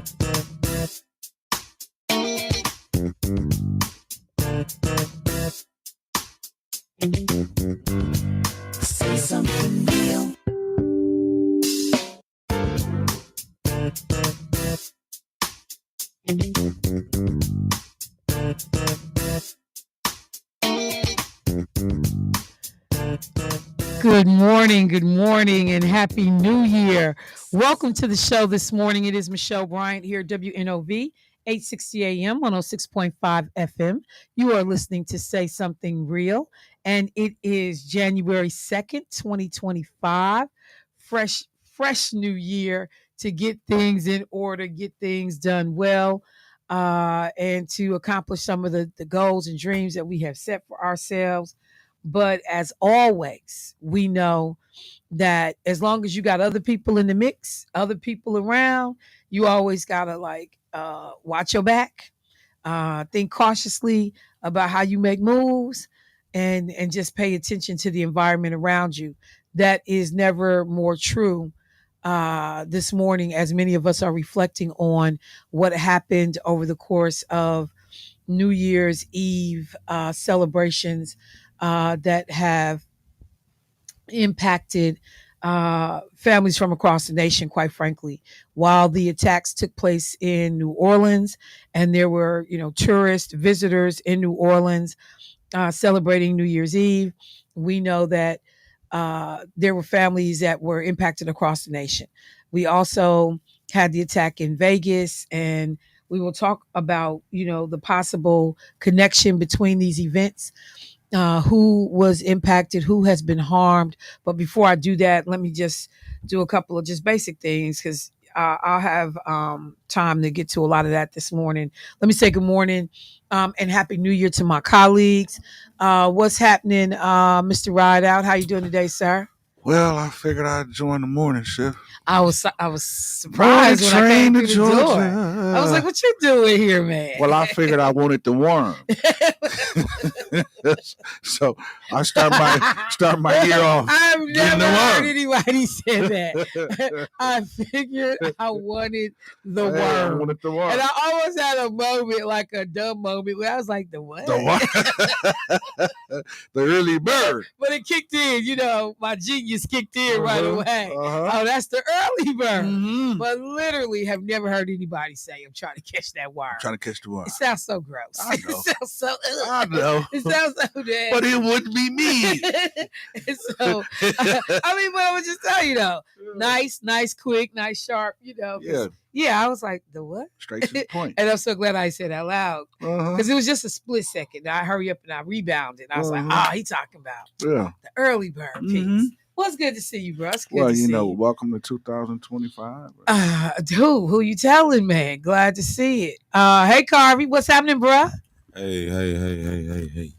Say something real. Good morning, and Happy New Year. Welcome to the show this morning. It is Michelle Bryant here, WNOV, 860 AM, 106.5 FM. You are listening to Say Something Real, and it is January 2nd, 2025. Fresh new year to get things in order, get things done well, and to accomplish some of the goals and dreams that we have set for ourselves. But as always, we know that as long as you got other people in the mix, other people around, you always gotta watch your back, think cautiously about how you make moves, and just pay attention to the environment around you. That is never more true this morning, as many of us are reflecting on what happened over the course of New Year's Eve celebrations that have impacted families from across the nation, quite frankly. While the attacks took place in New Orleans, and there were, tourist visitors in New Orleans celebrating New Year's Eve, we know that there were families that were impacted across the nation. We also had the attack in Vegas, and we will talk about, the possible connection between these events, who was impacted, who has been harmed. But before I do that, let me just do a couple of just basic things, because I'll have time to get to a lot of that this morning. Let me say good morning and Happy New Year to my colleagues. What's happening, Mr. Rideout? How you doing today, sir? Well, I figured I'd join the morning shift. I was surprised when I came through the door. I was like, "What you doing here, man?" Well, I figured I wanted the worm, so I start my year off. I've never heard anybody say that. I figured I wanted the worm. I wanted the worm, and I almost had a moment, like a dumb moment, where I was like, "The what?" The worm. The early bird. But it kicked in. My genius kicked in right away. Oh, that's the early bird. Mm-hmm. But literally have never heard anybody say, "I'm trying to catch that worm." Trying to catch the worm. It sounds so gross. I know. It sounds so. I know. It sounds so nasty. But it wouldn't be me. So, but I would just tell you though, nice, quick, nice, sharp. Yeah. I was like, the what? Straight to the point. And I'm so glad I said out loud, because it was just a split second. I hurry up and I rebounded. I was like, he talking about the early bird piece. Well, it's good to see you, bro. It's good to see you. Welcome to 2025. Who you telling, man? Glad to see it. Hey, Carvey, what's happening, bro? Hey.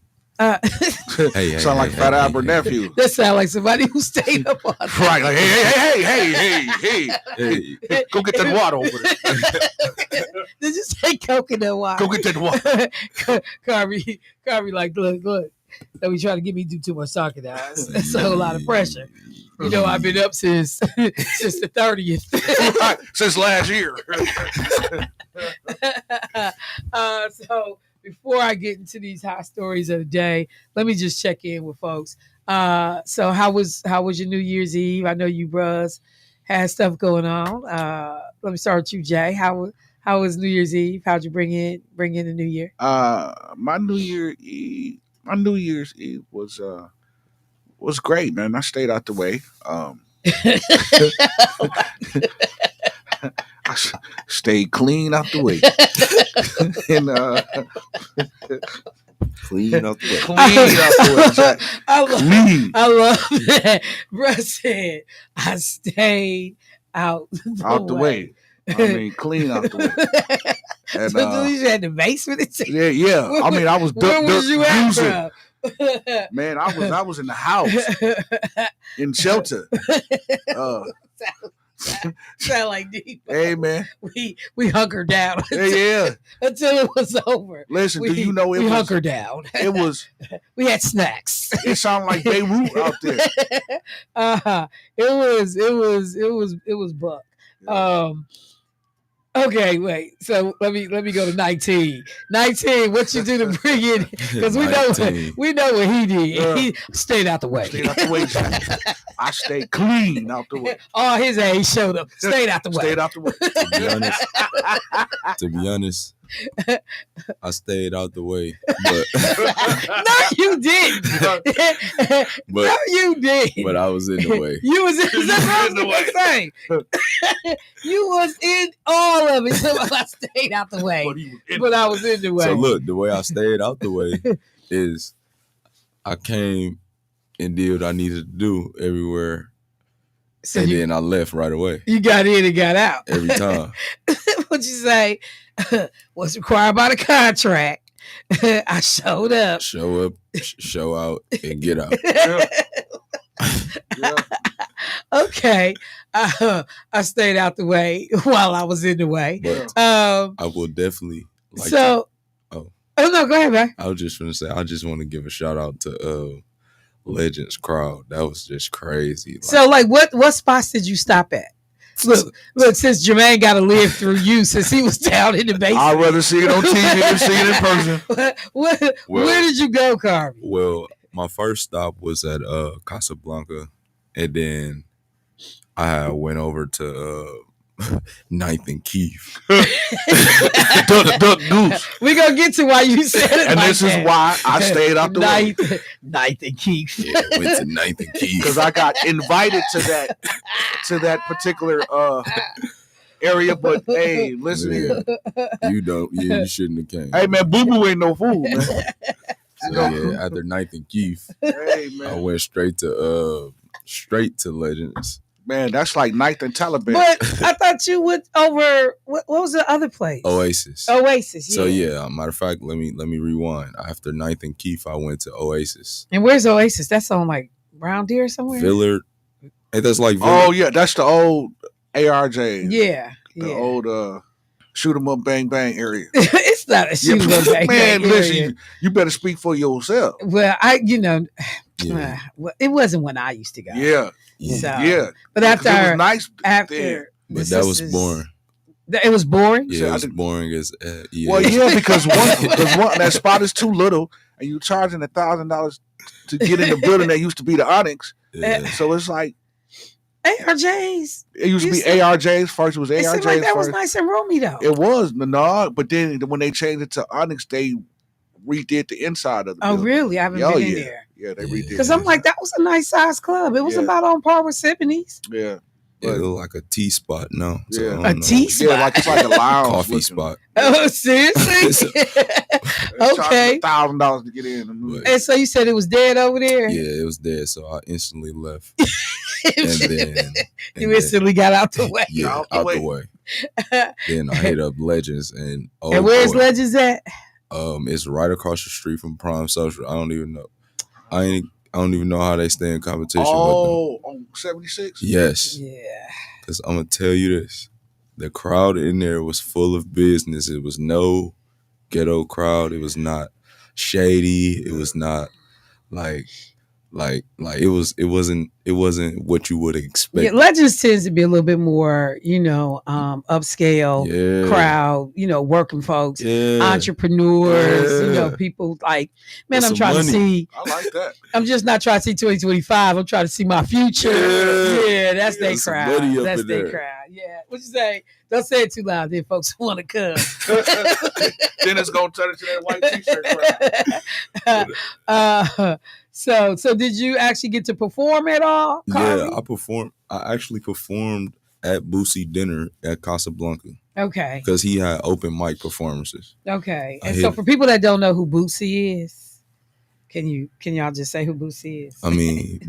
Hey, sound like Fat Albert nephew. That sound like somebody who stayed up on that. Right, like hey, go get that water over there. Did you say coconut water? Go get that water. Carvey, like, look. That we try to get me to do too much talking now. That's a whole lot of pressure. I've been up since the 30th. Right, since last year. So before I get into these hot stories of the day, let me just check in with folks. So how was your New Year's Eve? I know you bros had stuff going on. Let me start with you, Jay. How was New Year's Eve? How'd you bring in the new year? My New Year's Eve was great, man. I stayed out the way. I stayed clean out the way. And clean out the way. I love that. Bruh said, I stayed out the way. I mean, clean out the way. And, so you had the basement? Yeah. I mean, I was where was you at, bro? Man, I was in the house in shelter. Sound like deep. Hey, man, we hunkered down. Until it was over. Listen, do you know we hunkered down? It was. We had snacks. It sounded like Beirut out there. It was Buck. Okay, wait. So let me go to 19. 19. What you do to bring in? Because we know 19. we know what he did. Yeah. He stayed out the way. Stayed out the way. I stayed clean out the way. All his age showed up. Stayed out the way. Stayed out the way. To be honest, I stayed out the way. But No, you didn't. But- No, you didn't. but I was in the way. You was in, that's what I was gonna say. You was in all of it. So I stayed out the way. But he was in But I was in the way. So look, the way I stayed out the way is I came and did what I needed to do everywhere, So and you, then I left right away you got in and got out. every time. What you say? What's required by the contract? I showed up. Show up, show out, and get out. Yeah. Yeah. Okay. I stayed out the way while I was in the way. But I will definitely like. So, Oh. No, go ahead, man. I was just gonna say, I just want to give a shout out to Legends crowd. That was just crazy. So, like, what spots did you stop at? Look, since Jermaine got to live through you, since he was down in the basement. I'd rather see it on TV than see it in person. Where did you go, Carvey? Well, my first stop was at Casablanca, and then I went over to 9th and Keith. Duck Goose. We're going to get to why you said it And like this that. is why I stayed out the way. Ninth and Keith. Yeah, went to 9th and Keith. Because I got invited to that particular area. But hey, listen here. You shouldn't have came. Hey man, Boo Boo ain't no fool, man. So, yeah, after 9th and Keith, Hey I man. went straight to Legends. Man, that's like Ninth and Taliban. But I thought you went over, what was the other place? Oasis. Oasis, yeah. So yeah, matter of fact, let me rewind. After 9th and Keith, I went to Oasis. And where's Oasis? That's on like Brown Deer somewhere? Villard. Hey, that's like Oh Villard. yeah, that's the old ARJ. Yeah. The Yeah. old shoot 'em up bang bang area. It's not a shoot 'em up bang Man, bang listen, area. you better speak for yourself. Well, Yeah. well, it wasn't when I used to go. Yeah. Yeah. So, Yeah. but 'Cause it after was nice then. after But the that was sisters- boring. It was boring. Yeah, So it I was didn't- boring as yeah. Well, yeah, because one that spot is too little, and you charging $1,000 to get in the building that used to be the Onyx. Yeah. So it's like ARJs. it used to You be said- ARJs first. It was It ARJs seemed like that was first. nice and roomy though. It was no, but then when they changed it to Onyx, they redid the inside of the Oh, building. really? I haven't Oh, been in yeah. there. Yeah, they Yeah. redid. Because it. I'm like, that was a nice size club. It was Yeah. about on par with Symphony's. Yeah, It looked like a tea spot now. So Yeah. I don't A know. tea spot? yeah, like it's like a lounge Coffee looking. spot. Oh, seriously? Okay. $1,000 to get in. But- And so you said it was dead over there? Yeah, it was dead. So I instantly left. And then You instantly got out the way. yeah, Out the out way. the way. Then I hit up Legends and And where's boy, Legends at? it's right across the street from Prime Social. I don't even know. I don't even know how they stay in competition with them. Oh, on 76? Yes, Yeah. because I'm gonna tell you this: the crowd in there was full of business. It was no ghetto crowd. It was not shady. It was not like it wasn't what you would expect. Yeah, Legends tends to be a little bit more, upscale Yeah. crowd, working folks, Yeah. entrepreneurs, Yeah. people like, man, With I'm some trying money. to see, I like that. I'm just not trying to see 2025. I'm trying to see my future. Yeah. Yeah, that's their There's some crowd. money up That's in their there. crowd. Yeah. What you say? Don't say it too loud. Then folks want to come. Then it's gonna turn into that white t-shirt crowd. So did you actually get to perform at all? Yeah, Carly? I actually performed at Boosie dinner at Casablanca Okay. because he had open mic performances. Okay. I And so hit- for people that don't know who Boosie is, can y'all just say who Boosie is? I mean,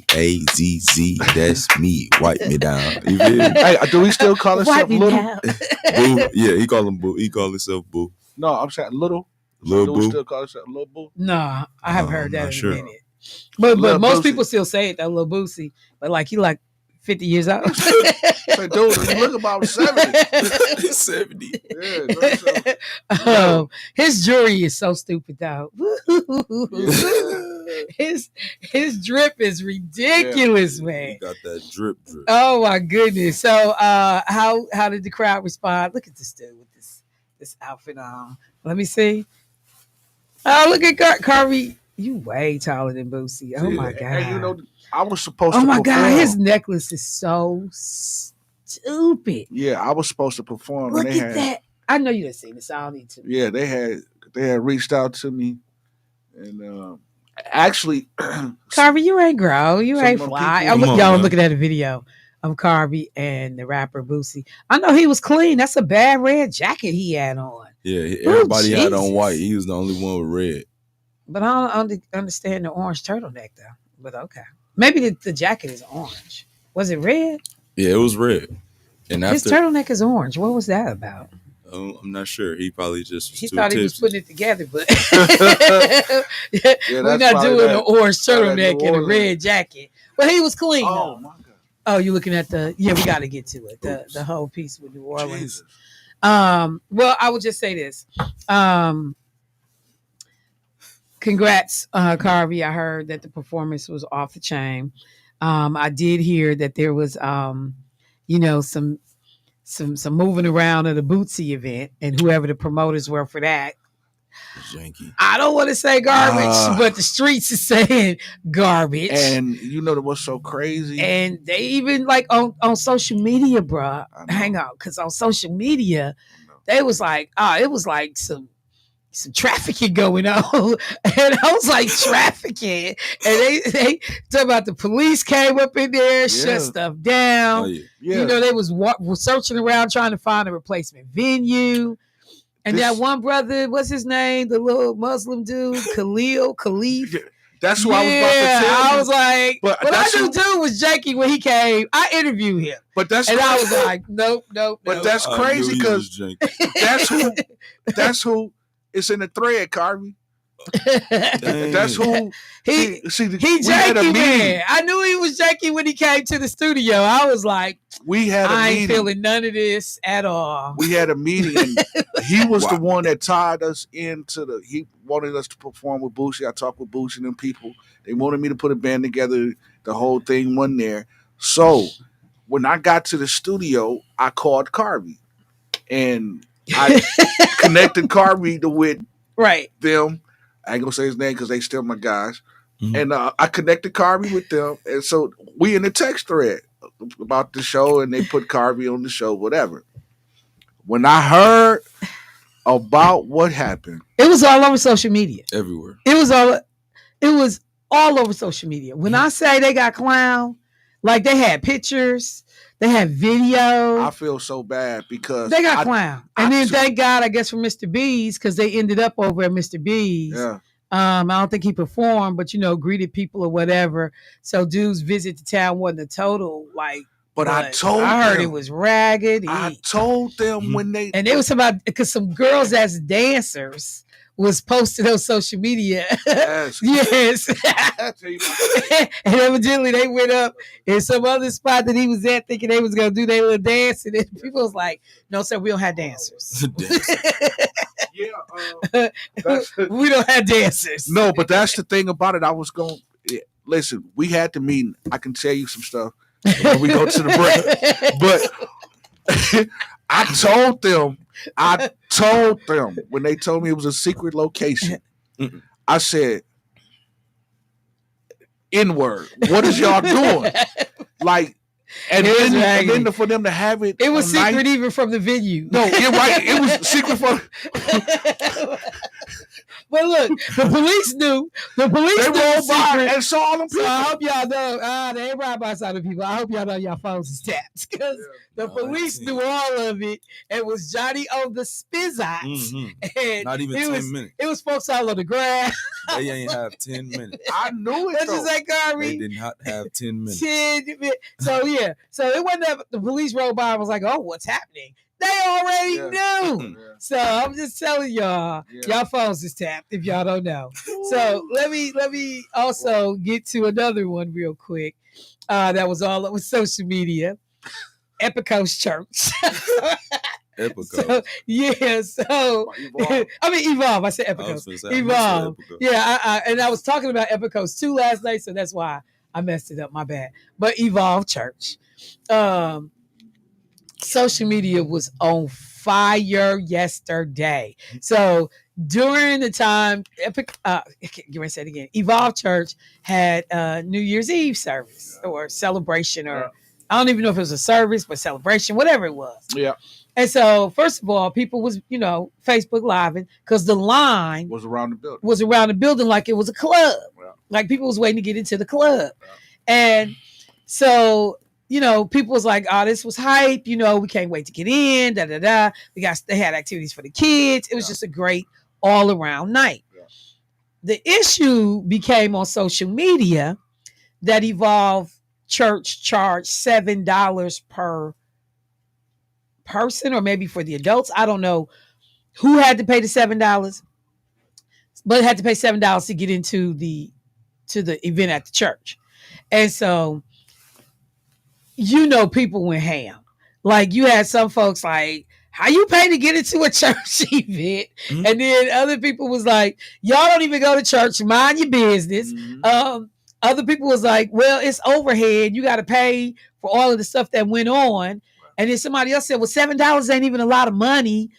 BOOSIEBADAZZ. That's me. Wipe me down. You feel me? Hey, do we still call Wipe ourselves me little? down. Boo. Yeah, he call him Boo. He call himself Boo. No, I'm saying little. Lil Do we Boo. still call ourselves little boo? No, I haven't heard I'm that not in sure. a minute. But Lil most Boosie. people still say it, that Lil Boosie. But like he like 50 years old. Say, dude, you look about 70. 70. Yeah, no, so- His jury is so stupid though. his drip is ridiculous, man. He got that drip. Oh my goodness. So how did the crowd respond? Look at this dude with this outfit on. Let me see. Oh, look at Carvey. You way taller than Boosie. Oh my God. And you know, I was supposed oh to my perform. God, his necklace is so stupid. Yeah, I was supposed to perform. Look and they at that. I know you didn't see this. I don't need to. Yeah, they had reached out to me, and actually, Carvey, you ain't grow. You Some ain't of them fly. people- I'm Come on, y'all man. looking at a video of Carvey and the rapper Boosie. I know he was clean. That's a bad red jacket he had on. Yeah, everybody had on Jesus. white. He was the only one with red. But I don't understand the orange turtleneck though. But okay. Maybe the jacket is orange. Was it red? Yeah, it was red. And His after, turtleneck is orange. What was that about? I'm not sure. He probably just was He too thought he was tipsy. putting it together, but we're that's not probably doing that- an orange that New turtleneck and a Orleans. red jacket. But he was clean. oh though. my God, Oh, you're looking at we got to get to it. Oops. The whole piece with New Orleans. Jesus. Well, I would just say this. Congrats, Carvey. I heard that the performance was off the chain. I did hear that there was, some moving around at the Bootsy event, and whoever the promoters were for that. Janky. I don't want to say garbage, but the streets is saying garbage. And you know what's so crazy? And they even like on social media, bruh. I know. Hang on, because on social media, I know. they was like, it was like some trafficking going on. And I was like, trafficking. And they talk about the police came up in there, shut stuff down. Oh yeah. Yeah, You know, they was searching around trying to find a replacement venue. And This- that one brother, what's his name? The little Muslim dude, Khalif. that's what I was about to tell you. I was like, But but I that's knew who- dude was janky when he came. I interviewed him. but that's And I was crazy. like, nope. But that's I crazy knew he because was janky. that's who it's in the thread, Carvey. Dang. That's who he see, he we had a janky meeting. man. I knew he was janky when he came to the studio. I was like, We had a I ain't meeting. feeling none of this at all. We had a meeting, and he was the Wow. one that tied us into he wanted us to perform with Boosie. I talked with Boosie and them people. They wanted me to put a band together. The whole thing wasn't there. So when I got to the studio, I called Carvey, and I connected Carvey with Right. them. I ain't gonna say his name because they still my guys. Mhm. And I connected Carvey with them, and so we in the text thread about the show, and they put Carvey on the show, whatever. When I heard about what happened, It was all over social media. Everywhere. It was all over social media. When I say they got clown, like they had pictures, they had video. I feel so bad because They got clown. And I then took- thank God, I guess, for Mr. B's, because they ended up over at Mr. B's. Yeah, I don't think he performed, but greeted people or whatever. So dude's visit to town wasn't a total like. but I told I heard them, it was ragged. I told them Mhm. when they And it was about because some girls as dancers was posted on social media. Yes. Yes. I tell you what, And evidently they went up in some other spot that he was at thinking they was gonna do their little dance. And then people was like, no, sir, we don't have dancers. yeah, that's, We don't have dancers. no, but that's the thing about it. I was going. Listen, we had the meeting. I can tell you some stuff when we go to the break. But I told them when they told me it was a secret location. Mm-mm. I said, "N-word. What is y'all doing?" Like, and It was then raggedy. for them to have it, It was on secret night- even from the venue. No, you're right. It was secret for. But look, the police knew. The police They knew it rolled was by secret. and saw them So people. I hope y'all know. They ain't right by side of people. I hope y'all know your phones is tapped because the No, police I knew all of it. It was Johnny on the spizzots. Mhm. And Not even it 10 was, minutes. It was folks all on the ground. They ain't have 10 minutes. I knew it. What'd you Though. say, They Carvey? did not have 10 minutes. 10 minutes. So yeah. So it wasn't that the police rolled by and was like, oh, what's happening? They already knew. Yeah. So I'm just telling y'all, Yeah. y'all phones is tapped if y'all don't know. So let me also get to another one real quick. That was all over social media. Epic Coast Church. Epico. Yeah, so Evolve. I mean Evolve. I said I was Epicos. finna say, I mentioned Evolve. Epico. Yeah, and I was talking about Epicos too last night, so that's why I messed it up. My bad. But Evolve Church. Social media was on fire yesterday. So during the time, get ready to say it again. Evolve Church had New Year's Eve service or celebration, or I don't even know if it was a service, but celebration, whatever it was. Yeah. And so, first of all, people was Facebook living because the line Was around the building like it was a club, like people was waiting to get into the club, and so people was like, oh, this was hype. We can't wait to get in. Da da da. They had activities for the kids. It was just a great all around night. Yeah. The issue became on social media that Evolve Church charged $7 per person, or maybe for the adults. I don't know who had to pay the $7, but had to pay $7 to get into the event at the church. And so people went ham. Like you had some folks like, how you pay to get into a church event? Mm-hmm. And then other people was like, y'all don't even go to church, mind your business. Mm-hmm. Other people was like, well, it's overhead. You got to pay for all of the stuff that went on. And then somebody else said, well, $7 ain't even a lot of money.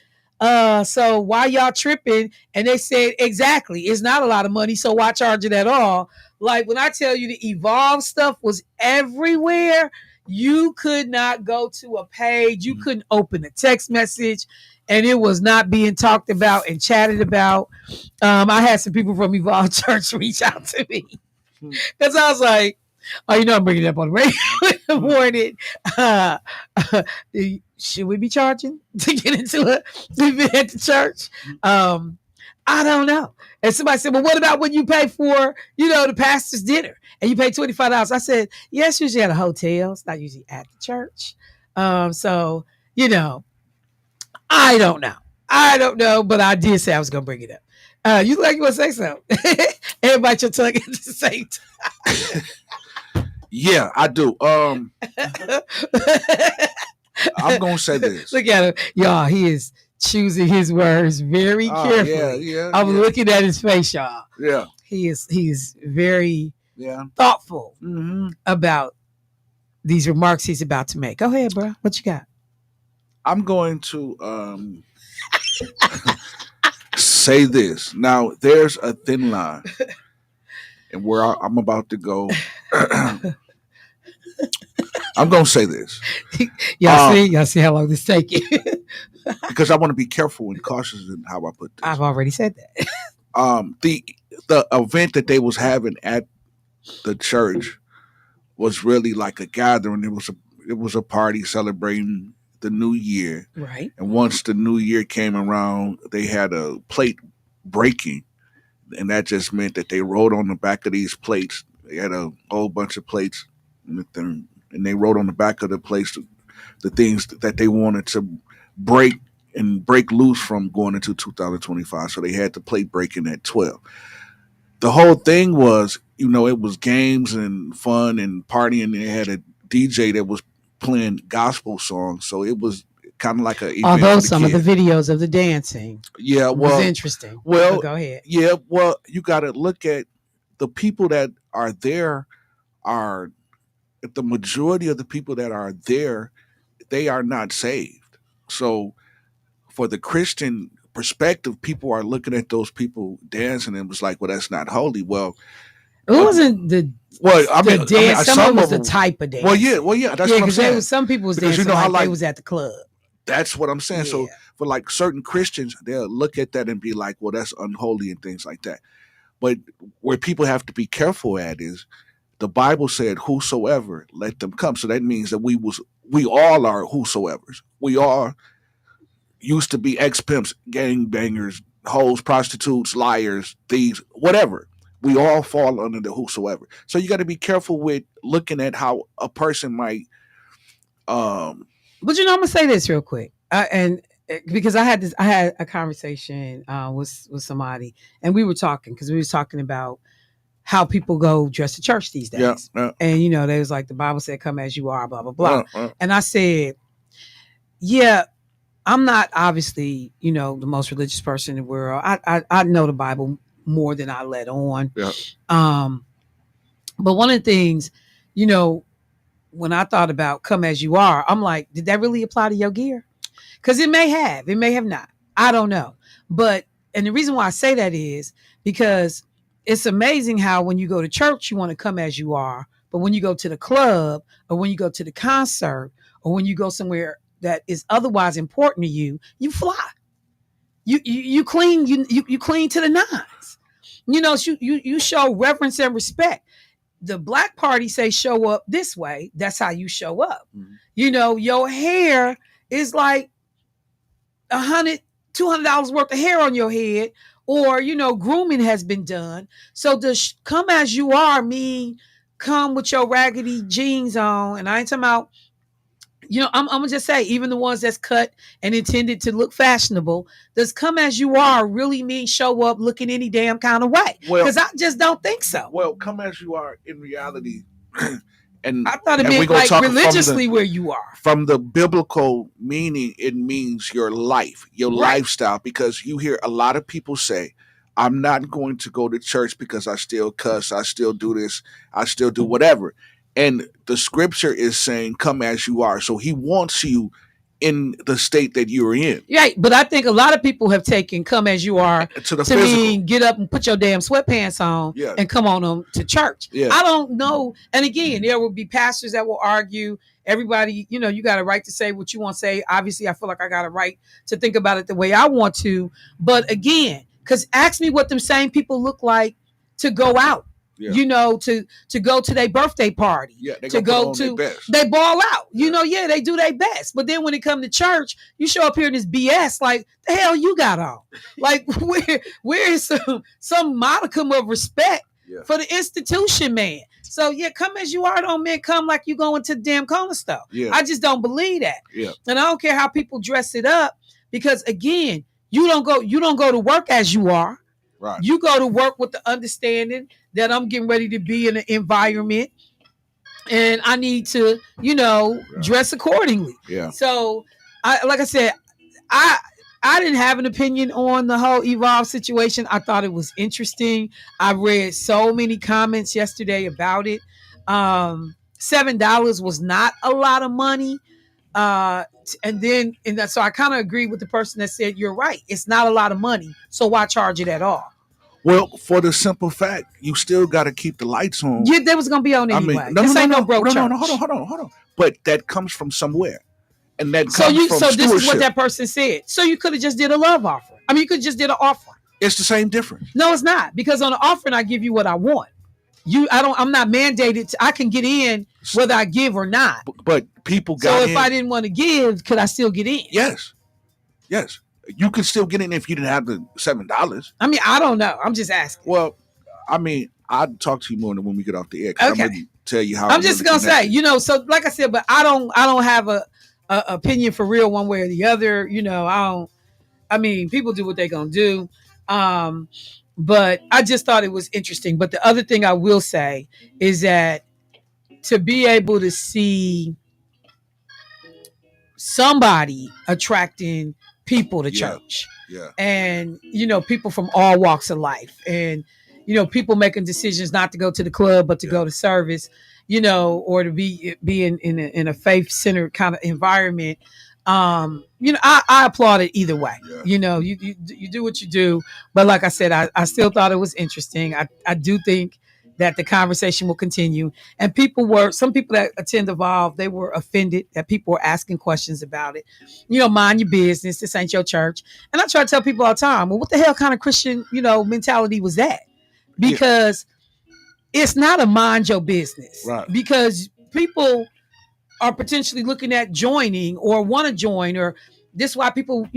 So why y'all tripping? And they said, exactly, it's not a lot of money. So why charge it at all? Like when I tell you the Evolve stuff was everywhere, you could not go to a page. You couldn't open a text message and it was not being talked about and chatted about. I had some people from Evolve Church reach out to me because I was like, oh, I'm bringing it up on the radio in the morning. Should we be charging to get into an event at the church? I don't know. And somebody said, well, what about when you pay for, the pastor's dinner and you pay $25? I said, yes, usually at a hotel. It's not usually at the church. So, I don't know. But I did say I was going to bring it up. You look like you want to say something. And bite your tongue at the same time. Yeah, I do. I'm going to say this. Look at him. Y'all, he is choosing his words very carefully. I'm looking at his face, y'all. Yeah. He is very thoughtful about these remarks he's about to make. Go ahead, bro. What you got? I'm going to say this. Now, there's a thin line. And where I'm about to go, I'm going to say this. Y'all see how long this taking? Because I want to be careful and cautious in how I put this. I've already said that. The event that they was having at the church was really like a gathering. It was a party celebrating the new year. Right. And once the new year came around, they had a plate breaking. And that just meant that they wrote on the back of these plates. They had a whole bunch of plates, and they wrote on the back of the plates the things that they wanted to break loose from going into 2025. So they had the plate breaking at 12. The whole thing was, it was games and fun and partying. They had a DJ that was playing gospel songs, so it was kind of like a. Although some of the videos of the dancing, was interesting. Well, go ahead. Yeah, well, you got to look at the people that are there. The majority of the people that are there, they are not saved. So, for the Christian perspective, people are looking at those people dancing and was like, "Well, that's not holy." Well, it wasn't the. Well, I mean, dance. Some of it was the type of dance. Well, yeah, that's what I'm saying. Some people was dancing like they was at the club. That's what I'm saying. Yeah. So for like certain Christians, they'll look at that and be like, well, that's unholy and things like that. But where people have to be careful at is the Bible said, whosoever, let them come. So that means that we all are whosoevers. We all used to be ex-pimps, gangbangers, hoes, prostitutes, liars, thieves, whatever. We all fall under the whosoever. So you got to be careful with looking at how a person might. But I'm gonna say this real quick, and because I had a conversation with somebody, and we were talking about how people go dress to church these days, and they was like the Bible said, "Come as you are," blah blah blah, and I said, yeah, I'm not obviously, the most religious person in the world. I know the Bible more than I let on. Yeah. Um, but one of the things, you know, when I thought about come as you are, I'm like, did that really apply to your gear? Because it may have not. I don't know. But, and the reason why I say that is because it's amazing how when you go to church, you want to come as you are. But when you go to the club or when you go to the concert or when you go somewhere that is otherwise important to you, you fly. You clean, you clean to the nines. You show reverence and respect. The black party say show up this way. That's how you show up. Mhm. Your hair is like $100, $200 worth of hair on your head, or grooming has been done. So does come as you are mean come with your raggedy jeans on? And I ain't talking about, I'm gonna just say, even the ones that's cut and intended to look fashionable, does come as you are really mean show up looking any damn kind of way? Well, Because I just don't think so. Well, come as you are in reality, and I thought it and we meant gonna like talk religiously where you are. from the biblical meaning. It means your life, your Right. lifestyle. Because you hear a lot of people say, "I'm not going to go to church because I still cuss, I still do this, I still do whatever." And the scripture is saying, "Come as you are." So He wants you in the state that you're in. Right, but I think a lot of people have taken "come as you are" To the to physical. mean get up and put your damn sweatpants on Yeah. and come on them to church. Yeah. I don't know. And again, there will be pastors that will argue. Everybody, you got a right to say what you want to say. Obviously, I feel like I got a right to think about it the way I want to. But again, because ask me what them same people look like to go out. Yeah. To go to their birthday party. Yeah, they to gonna go put on their to best. they ball out. Yeah. They do their best. But then when it come to church, you show up here in this BS, like the hell you got on. Like where is some modicum of respect Yeah. for the institution, man? So yeah, come as you are, don't mean come like you going to the damn corner store. Yeah. I just don't believe that. Yeah. And I don't care how people dress it up, because again, you don't go to work as you are. Right. You go to work with the understanding that I'm getting ready to be in an environment and I need to, dress accordingly. Yeah. So like I said, I didn't have an opinion on the whole Evolve situation. I thought it was interesting. I read so many comments yesterday about it. $7 was not a lot of money. So I kind of agree with the person that said, you're right. It's not a lot of money. So why charge it at all? Well, for the simple fact, you still got to keep the lights on. Yeah, they was going to be on anyway. This ain't no broke church. No, hold on. But that comes from somewhere. And that So comes from this is what stewardship. that person said. So you could have just did a love offering. I mean, you could just did an offering. It's the same difference. No, it's not, because on the offering I give you what I want. I'm not mandated I can get in whether I give or not. But people got in. So if I didn't want to give, could I still get in? Yes. You could still get in if you didn't have the $7. I mean, I don't know. I'm just asking. Well, I mean, I'll talk to you more when we get off the air. Okay. I'm gonna tell you how. I'm just gonna say, so like I said, but I don't have a opinion for real one way or the other. I mean, people do what they're gonna do. But I just thought it was interesting. But the other thing I will say is that to be able to see somebody attracting people to church, and people from all walks of life, and people making decisions not to go to the club but to go to service, or to be in a faith-centered kind of environment. I applaud it either way. You do what you do, but like I said, I still thought it was interesting. I do think that the conversation will continue, and some people that attend Evolve, they were offended that people were asking questions about it. Mind your business, this ain't your church. And I try to tell people all the time, well, what the hell kind of Christian mentality was that? Because it's not a mind your business, right? Because people are potentially looking at joining or want to join, or this is why people,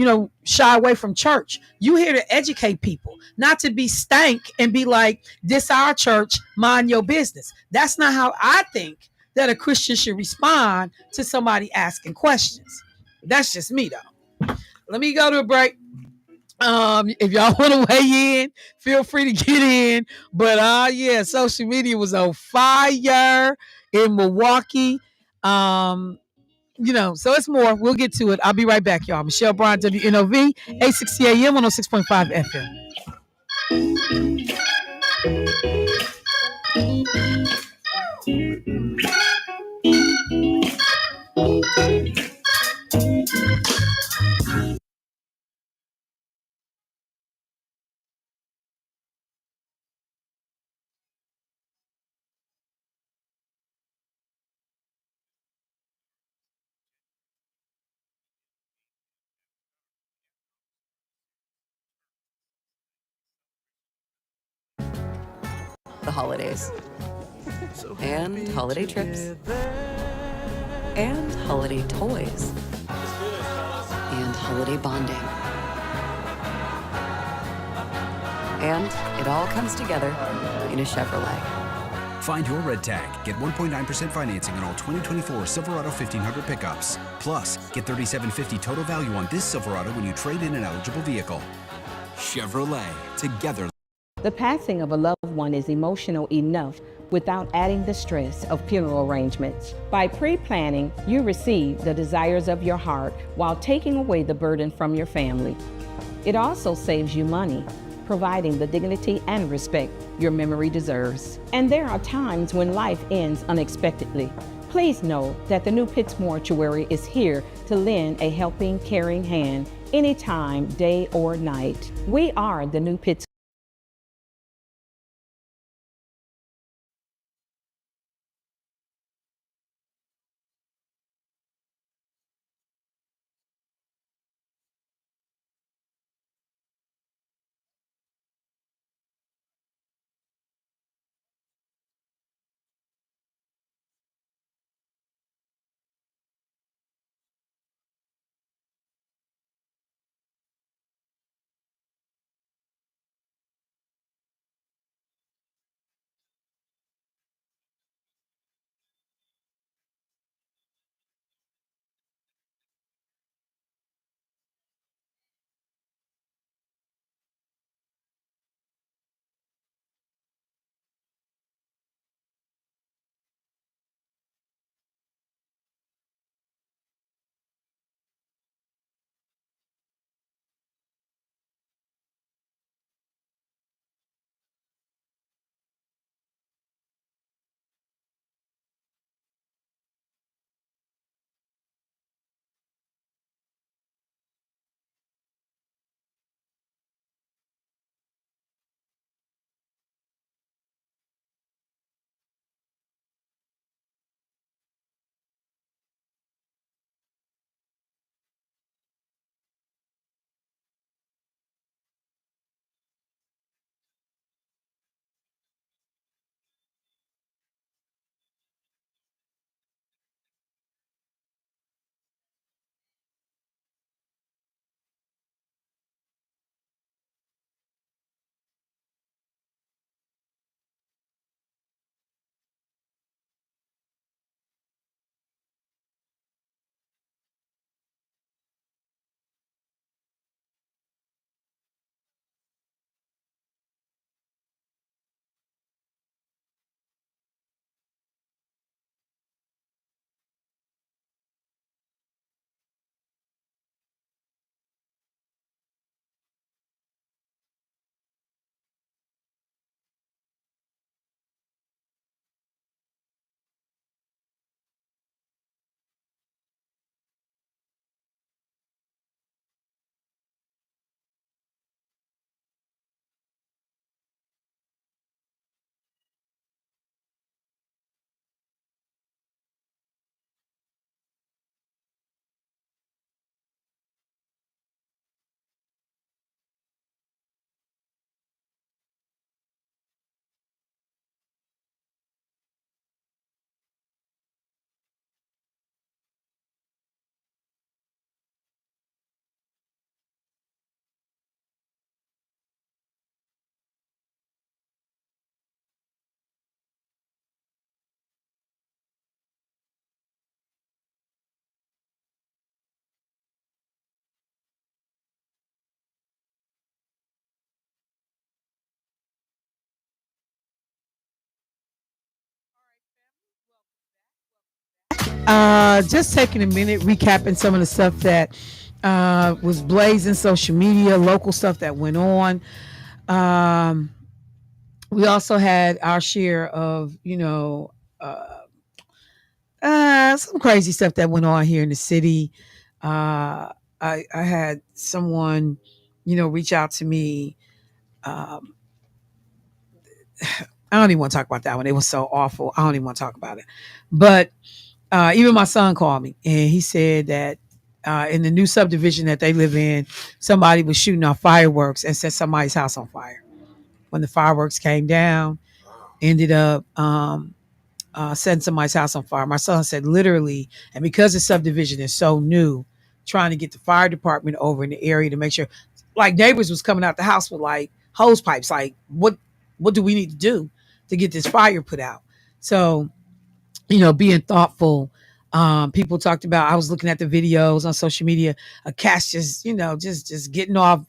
shy away from church. You here to educate people, not to be stank and be like, this our church, mind your business. That's not how I think that a Christian should respond to somebody asking questions. That's just me though. Let me go to a break. If y'all want to weigh in, feel free to get in. But social media was on fire in Milwaukee. So it's more. We'll get to it. I'll be right back, y'all. Michelle Bryant, WNOV, 860 AM, 106.5 FM. The holidays, and holiday trips, and holiday toys, and holiday bonding. And it all comes together in a Chevrolet. Find your red tag. Get 1.9% financing on all 2024 Silverado 1500 pickups. Plus, get $3,750 total value on this Silverado when you trade in an eligible vehicle. Chevrolet. Together. The passing of a loved one is emotional enough without adding the stress of funeral arrangements. By pre-planning, you receive the desires of your heart while taking away the burden from your family. It also saves you money, providing the dignity and respect your memory deserves. And there are times when life ends unexpectedly. Please know that the New Pitts Mortuary is here to lend a helping, caring hand anytime, day or night. We are the New Pitts Just taking a minute, recapping some of the stuff that was blazing social media, local stuff that went on. Um, we also had our share of, some crazy stuff that went on here in the city. I had someone, reach out to me. Um, I don't even want to talk about that one. It was so awful. I don't even want to talk about it. But even my son called me and he said that in the new subdivision that they live in, somebody was shooting off fireworks and set somebody's house on fire. When the fireworks came down, ended up setting somebody's house on fire. My son said literally, and because the subdivision is so new, trying to get the fire department over in the area to make sure, like neighbors was coming out the house with like hose pipes, like what do we need to do to get this fire put out? So being thoughtful. People talked about. I was looking at the videos on social media. A cats just, just getting off,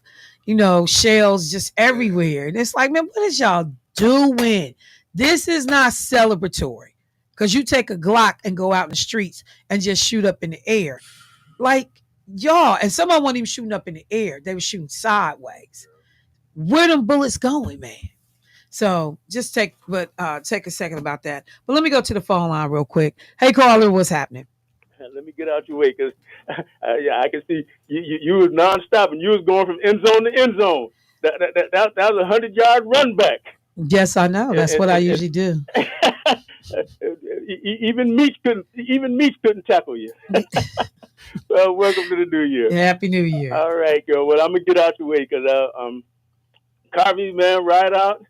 shells just everywhere, and it's like, man, what is y'all doing? This is not celebratory, because you take a Glock and go out in the streets and just shoot up in the air, like y'all. And some of them weren't even shooting up in the air; they were shooting sideways. Where them bullets going, man? So just take a second about that. But let me go to the phone line real quick. Hey, caller, what's happening? Let me get out your way because yeah, I can see you was nonstop and you was going from end zone to end zone. That was 100-yard run back. Yes, I know. That's what I usually do. Even Meach couldn't tackle you. Well, welcome to the new year. Happy New Year. All right, girl. Well, I'm gonna get out your way because Carvey, man, ride out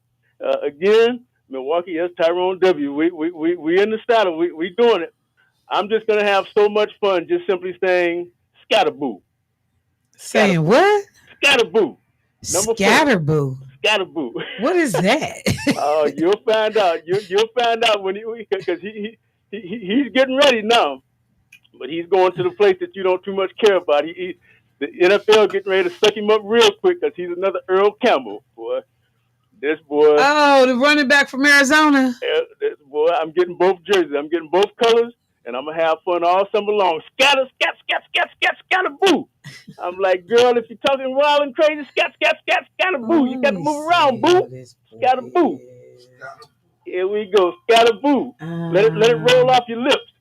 again. Milwaukee, yes, Tyrone W. We in the saddle. We doing it. I'm just gonna have so much fun just simply saying scatterboo. Saying what? Scatterboo. Scatterboo. Scatterboo. What is that? Oh, you'll find out. You'll find out when because he's getting ready now, but he's going to the place that you don't too much care about. The NFL getting ready to suck him up real quick because he's another Earl Campbell, boy. This boy. Oh, the running back from Arizona. This boy. I'm getting both jerseys. I'm getting both colors, and I'm gonna have fun all summer long. Scatter, boo. I'm like, girl, if you're talking wild and crazy, scatter, boo. You got to move around, boo. Scatter, boo. Here we go, scatter, boo. Let it roll off your lips.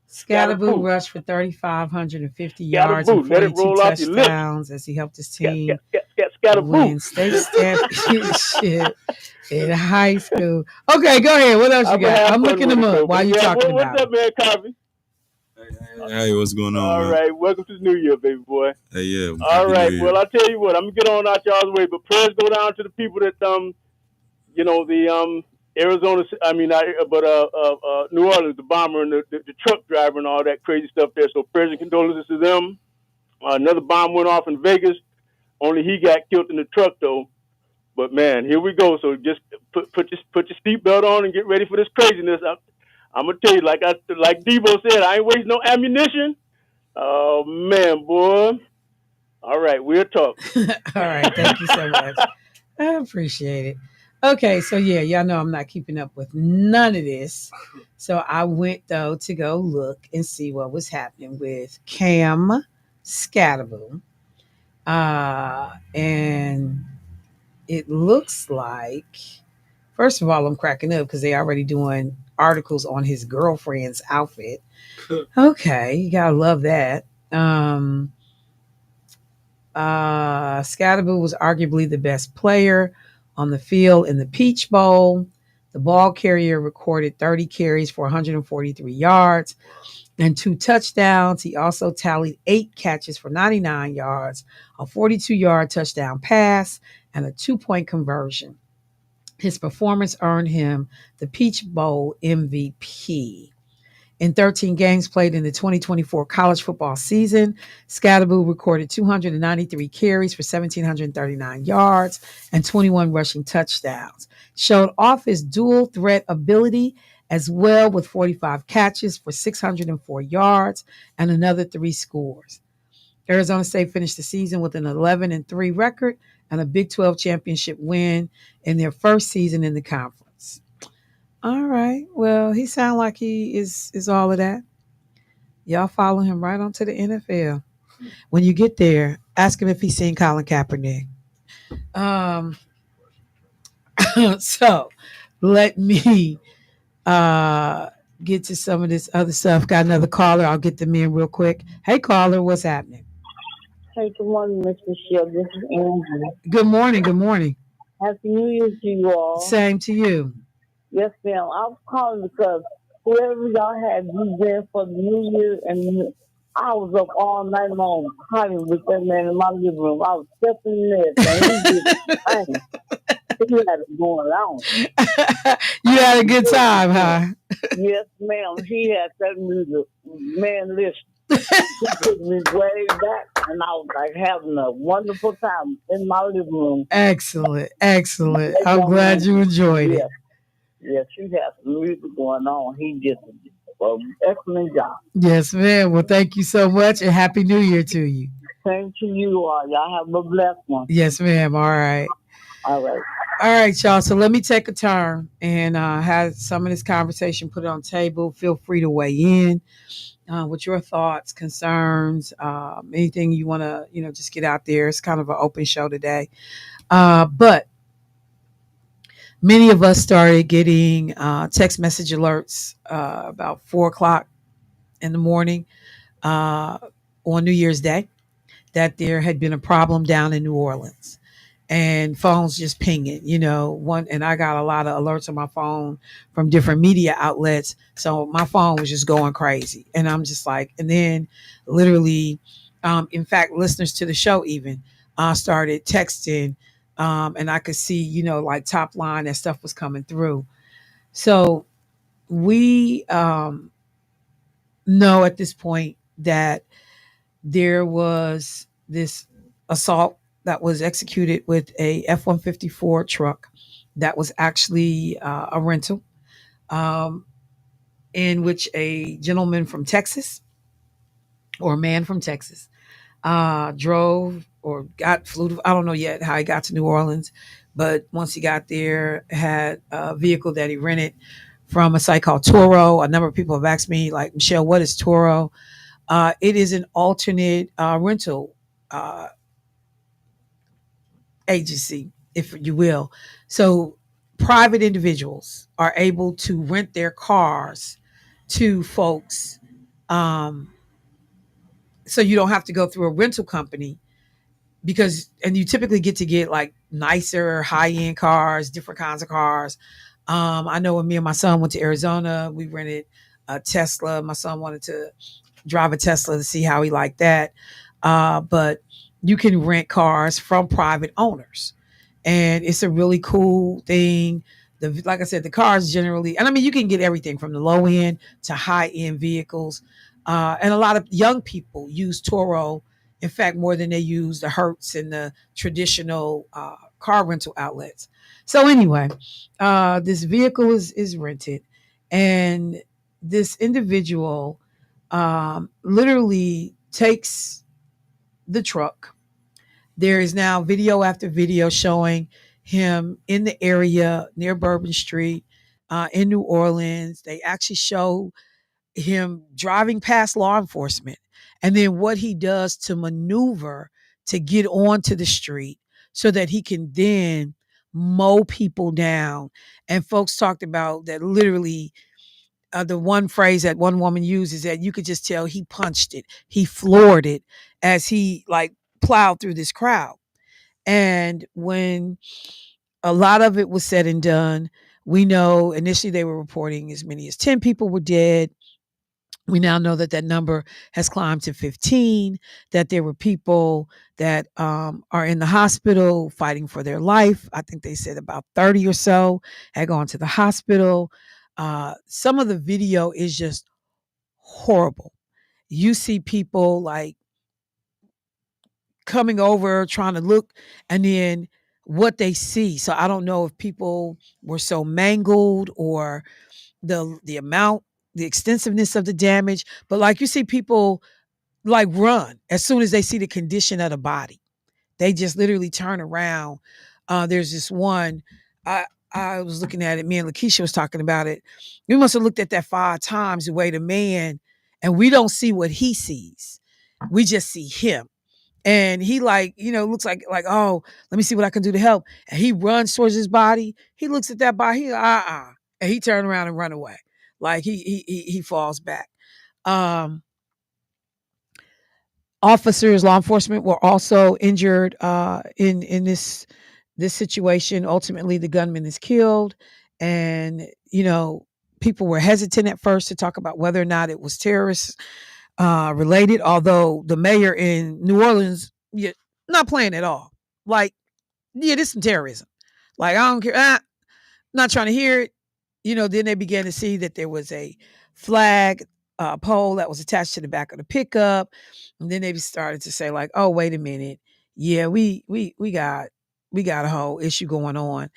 Scatterboo rushed for 3,550 yards and 42 touchdowns as he helped his team win state championship in high school. Okay, go ahead. What else you got? I'm looking them up while you're talking about what's up, man, Carvey? Hey, what's going on? All man? right, welcome to the new year, baby boy. Hey, yeah. All right, well, I'll tell you what, I'm gonna get on out y'all's way, but prayers go down to the people that the Arizona, New Orleans, the bomber and the truck driver and all that crazy stuff there. So prayers and condolences to them. Another bomb went off in Vegas. Only he got killed in the truck though. But man, here we go. So just put your seatbelt on and get ready for this craziness. I'm gonna tell you, like Debo said, I ain't wasting no ammunition. Oh man, boy. All right, we'll talk. All right, thank you so much. I appreciate it. Okay, so yeah, y'all know I'm not keeping up with none of this. So I went though to go look and see what was happening with Cam Scatterboo. And it looks like, first of all, I'm cracking up because they already doing articles on his girlfriend's outfit. Okay, you gotta love that. Scatterboo was arguably the best player on the field in the Peach Bowl. The ball carrier recorded 30 carries for 143 yards and 2 touchdowns. He also tallied 8 catches for 99 yards, a 42-yard touchdown pass, and a 2-point conversion. His performance earned him the Peach Bowl MVP. In 13 games played in the 2024 college football season, Scatterboo recorded 293 carries for 1,739 yards and 21 rushing touchdowns. Showed off his dual threat ability as well with 45 catches for 604 yards and another 3 scores. Arizona State finished the season with an 11-3 record and a Big 12 championship win in their first season in the conference. All right. Well, he sounds like he is all of that. Y'all follow him right onto the NFL. When you get there, ask him if he's seen Colin Kaepernick. Um, so let me uh get to some of this other stuff. Got another caller. I'll get them in real quick. Hey caller, what's happening? Hey, good morning, Miss Michelle. This is Andrew. Good morning. Good morning. Happy New Year to you all. Same to you. Yes, ma'am. I was calling because whoever y'all had you there for the New Year, and I was up all night long crying with that man in my living room. I was stepping in there, and he just sang. He had it going on. You had a good time, huh? Yes, ma'am. He had that music. Man, listen. He took me way back, and I was like having a wonderful time in my living room. Excellent. Excellent. I'm glad you enjoyed it. Yes, he has some music going on. He did an excellent job. Yes, ma'am. Well, thank you so much and Happy New Year to you. Same to you all. Y'all have a blessed one. Yes, ma'am. All right. All right. All right, y'all. So let me take a turn and have some of this conversation put on the table. Feel free to weigh in with your thoughts, concerns, anything you want to, just get out there. It's kind of an open show today. But many of us started getting text message alerts about 4 o'clock in the morning on New Year's Day that there had been a problem down in New Orleans and phones just pinging, and I got a lot of alerts on my phone from different media outlets. So my phone was just going crazy. And I'm just like, and then literally, in fact, listeners to the show even started texting and I could see, like top line that stuff was coming through. So we know at this point that there was this assault that was executed with a F-154 truck that was actually a rental, um, in which a gentleman from Texas or a man from Texas drove or flew to, I don't know yet how he got to New Orleans, but once he got there, had a vehicle that he rented from a site called Turo. A number of people have asked me, like, Michelle, what is Turo? It is an alternate rental agency, if you will. So private individuals are able to rent their cars to folks. Um, so you don't have to go through a rental company and you typically get to get like nicer, high end cars, different kinds of cars. I know when me and my son went to Arizona, we rented a Tesla. My son wanted to drive a Tesla to see how he liked that. But you can rent cars from private owners, and it's a really cool thing. Like I said, the cars generally, and I mean, you can get everything from the low end to high end vehicles. And a lot of young people use Toro, in fact, more than they use the Hertz and the traditional car rental outlets. So anyway, this vehicle is rented, and this individual literally takes the truck. There is now video after video showing him in the area near Bourbon Street in New Orleans. They actually show him driving past law enforcement and then what he does to maneuver to get onto the street so that he can then mow people down. And folks talked about that literally. The one phrase that one woman used is that you could just tell he punched it, he floored it as he like plowed through this crowd. And when a lot of it was said and done, we know initially they were reporting as many as 10 people were dead. We now know that that number has climbed to 15, that there were people that are in the hospital fighting for their life. I think they said about 30 or so had gone to the hospital. Some of the video is just horrible. You see people like coming over, trying to look, and then what they see. So I don't know if people were so mangled or the amount, the extensiveness of the damage, but like you see people like run as soon as they see the condition of the body. They just literally turn around. There's this one. I I was looking at it. Me and Lakeisha was talking about it. We must have looked at that 5 times the way the man and we don't see what he sees. We just see him. And he like, looks like, oh, let me see what I can do to help. And he runs towards his body. He looks at that body. He and he turned around and run away. Like he falls back. Officers, law enforcement were also injured in this situation. Ultimately, the gunman is killed, and people were hesitant at first to talk about whether or not it was terrorist related. Although the mayor in New Orleans, yeah, not playing at all. Like, yeah, this is some terrorism. Like, I don't care. Not trying to hear it. Then they began to see that there was a flag pole that was attached to the back of the pickup. And then they started to say, like, oh, wait a minute. Yeah, we got a whole issue going on.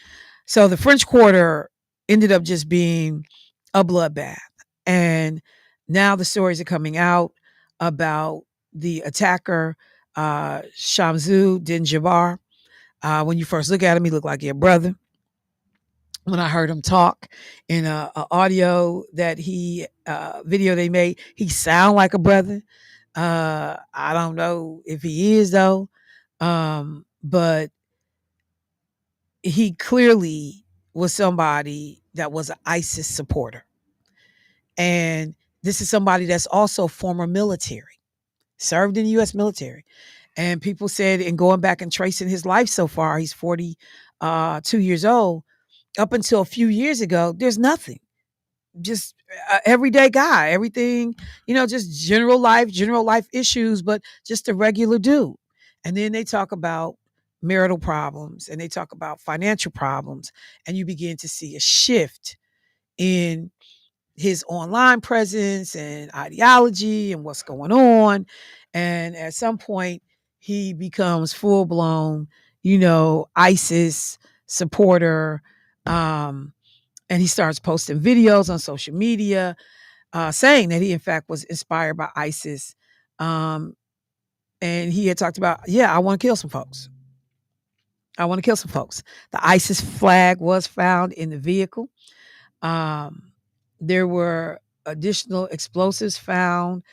So the French Quarter ended up just being a bloodbath. And now the stories are coming out about the attacker, Shamsu Din Jabbar. When you first look at him, he looked like your brother. When I heard him talk in a audio that video they made, he sound like a brother. I don't know if he is though, but he clearly was somebody that was an ISIS supporter, and this is somebody that's also former military, served in the U.S. military. And people said, in going back and tracing his life so far, he's 42 years old. Up until a few years ago, there's nothing. Just everyday guy, everything, just general life issues, but just a regular dude. And then they talk about marital problems and they talk about financial problems. And you begin to see a shift in his online presence and ideology and what's going on. And at some point, he becomes full blown, ISIS supporter. And he starts posting videos on social media saying that he, in fact, was inspired by ISIS. And he had talked about, yeah, I want to kill some folks. The ISIS flag was found in the vehicle. There were additional explosives found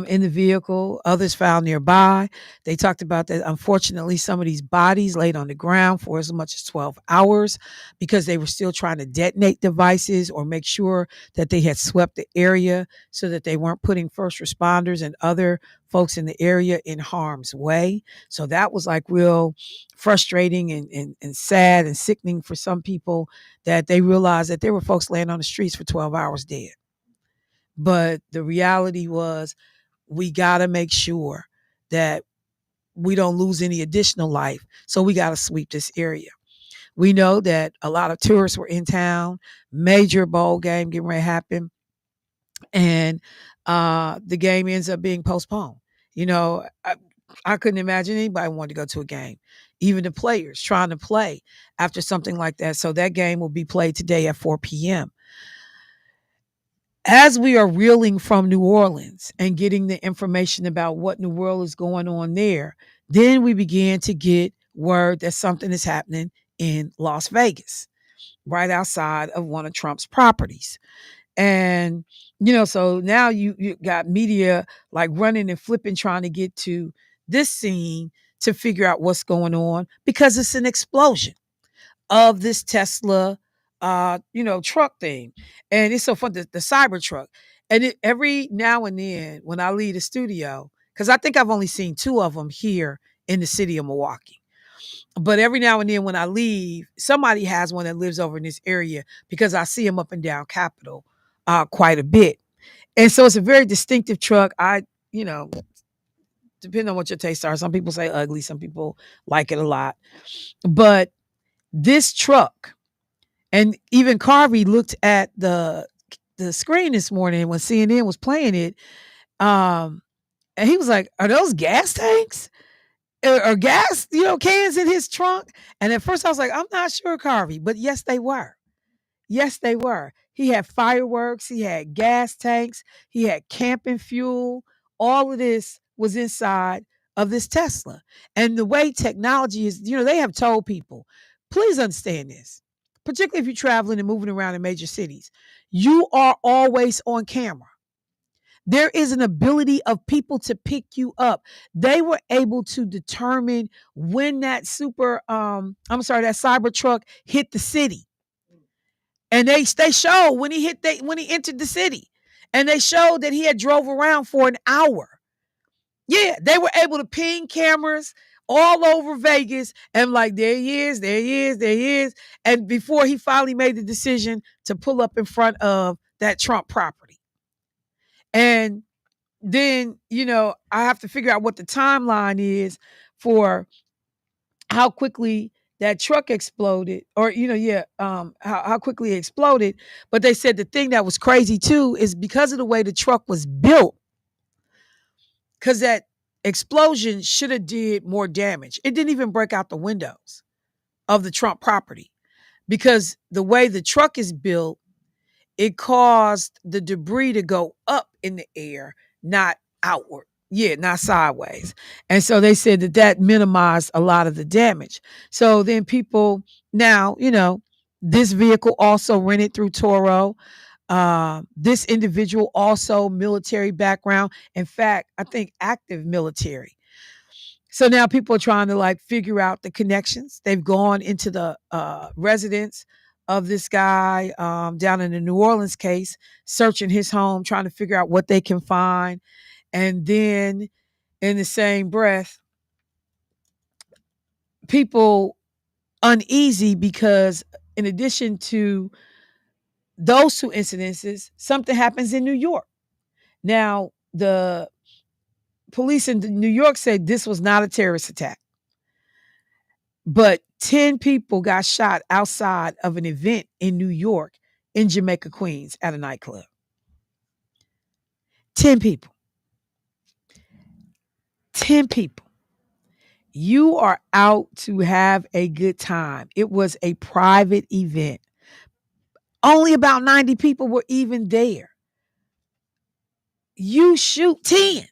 in the vehicle, others found nearby. They talked about that. Unfortunately, some of these bodies laid on the ground for as much as 12 hours because they were still trying to detonate devices or make sure that they had swept the area so that they weren't putting first responders and other folks in the area in harm's way. So that was like real frustrating and sad and sickening for some people, that they realized that there were folks laying on the streets for 12 hours dead. But the reality was, we got to make sure that we don't lose any additional life. So we got to sweep this area. We know that a lot of tourists were in town, major bowl game getting ready to happen. And the game ends up being postponed. I couldn't imagine anybody wanting to go to a game, even the players trying to play after something like that. So that game will be played today at 4 p.m. As we are reeling from New Orleans and getting the information about what New Orleans is going on there, then we began to get word that something is happening in Las Vegas, right outside of one of Trump's properties. And, so now you got media like running and flipping, trying to get to this scene to figure out what's going on, because it's an explosion of this Tesla, truck thing. And it's so fun, the cyber truck. And every now and then when I leave the studio, because I think I've only seen 2 of them here in the city of Milwaukee. But every now and then when I leave, somebody has one that lives over in this area, because I see them up and down Capitol quite a bit. And so it's a very distinctive truck. Depending on what your tastes are, some people say ugly, some people like it a lot. But this truck, and even Carvey looked at the screen this morning when CNN was playing it, and he was like, "Are those gas tanks or gas, cans in his trunk?" And at first I was like, "I'm not sure, Carvey," but yes, they were. Yes, they were. He had fireworks, he had gas tanks, he had camping fuel. All of this was inside of this Tesla. And the way technology is, they have told people, please understand this, particularly if you're traveling and moving around in major cities, you are always on camera. There is an ability of people to pick you up. They were able to determine when that that cyber truck hit the city. And they showed when when he entered the city. And they showed that he had drove around for an hour. Yeah, they were able to ping cameras all over Vegas and like, there he is, there he is, there he is. And before he finally made the decision to pull up in front of that Trump property. And then, I have to figure out what the timeline is for how quickly that truck exploded or, how quickly it exploded. But they said the thing that was crazy too is because of the way the truck was built, because that explosion should have did more damage. It didn't even break out the windows of the Trump property because the way the truck is built, it caused the debris to go up in the air, not outward. Yeah, not sideways. And so they said that minimized a lot of the damage. So then people now, this vehicle also rented through Toro. This individual also military background. In fact, I think active military. So now people are trying to like figure out the connections. They've gone into the residence of this guy down in the New Orleans case, searching his home, trying to figure out what they can find. And then in the same breath, people uneasy because in addition to those two incidences, something happens in New York. Now, the police in New York said this was not a terrorist attack, but 10 people got shot outside of an event in New York in Jamaica, Queens at a nightclub. 10 people. 10 people. You are out to have a good time. It was a private event. Only about 90 people were even there. You shoot 10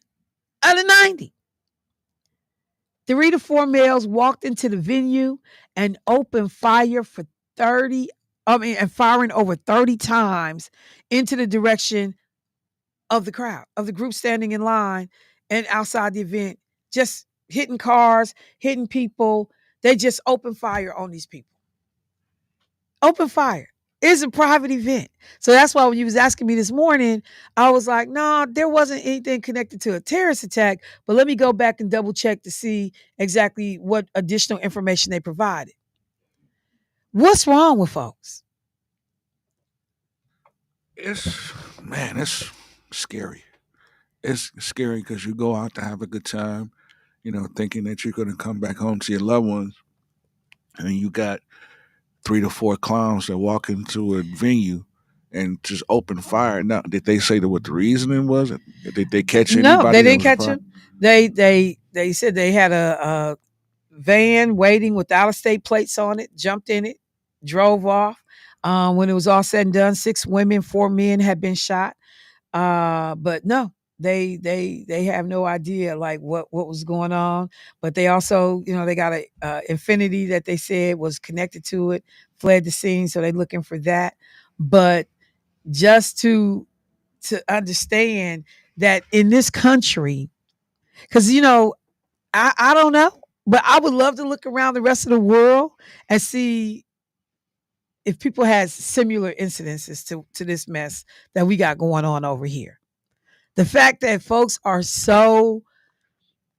out of 90. 3 to 4 males walked into the venue and opened fire for and firing over 30 times into the direction of the crowd, of the group standing in line and outside the event, just hitting cars, hitting people. They just opened fire on these people. Open fire. It's a private event. So that's why when you was asking me this morning, I was like, no, there wasn't anything connected to a terrorist attack, but let me go back and double check to see exactly what additional information they provided. What's wrong with folks? It's scary. It's scary because you go out to have a good time, thinking that you're going to come back home to your loved ones, and then you got 3 to 4 clowns that walk into a venue and just open fire. Now, did they say what the reasoning was? Did they catch anybody? No, they didn't catch him. They said they had a van waiting with out of state plates on it, jumped in it, drove off. When it was all said and done, 6 women, 4 men had been shot. But no, they have no idea like what was going on. But they also, they got a Infinity that they said was connected to it, fled the scene, so they're looking for that. But just to understand that in this country, because I don't know, but I would love to look around the rest of the world and see if people had similar incidences to this mess that we got going on over here. The fact that folks are so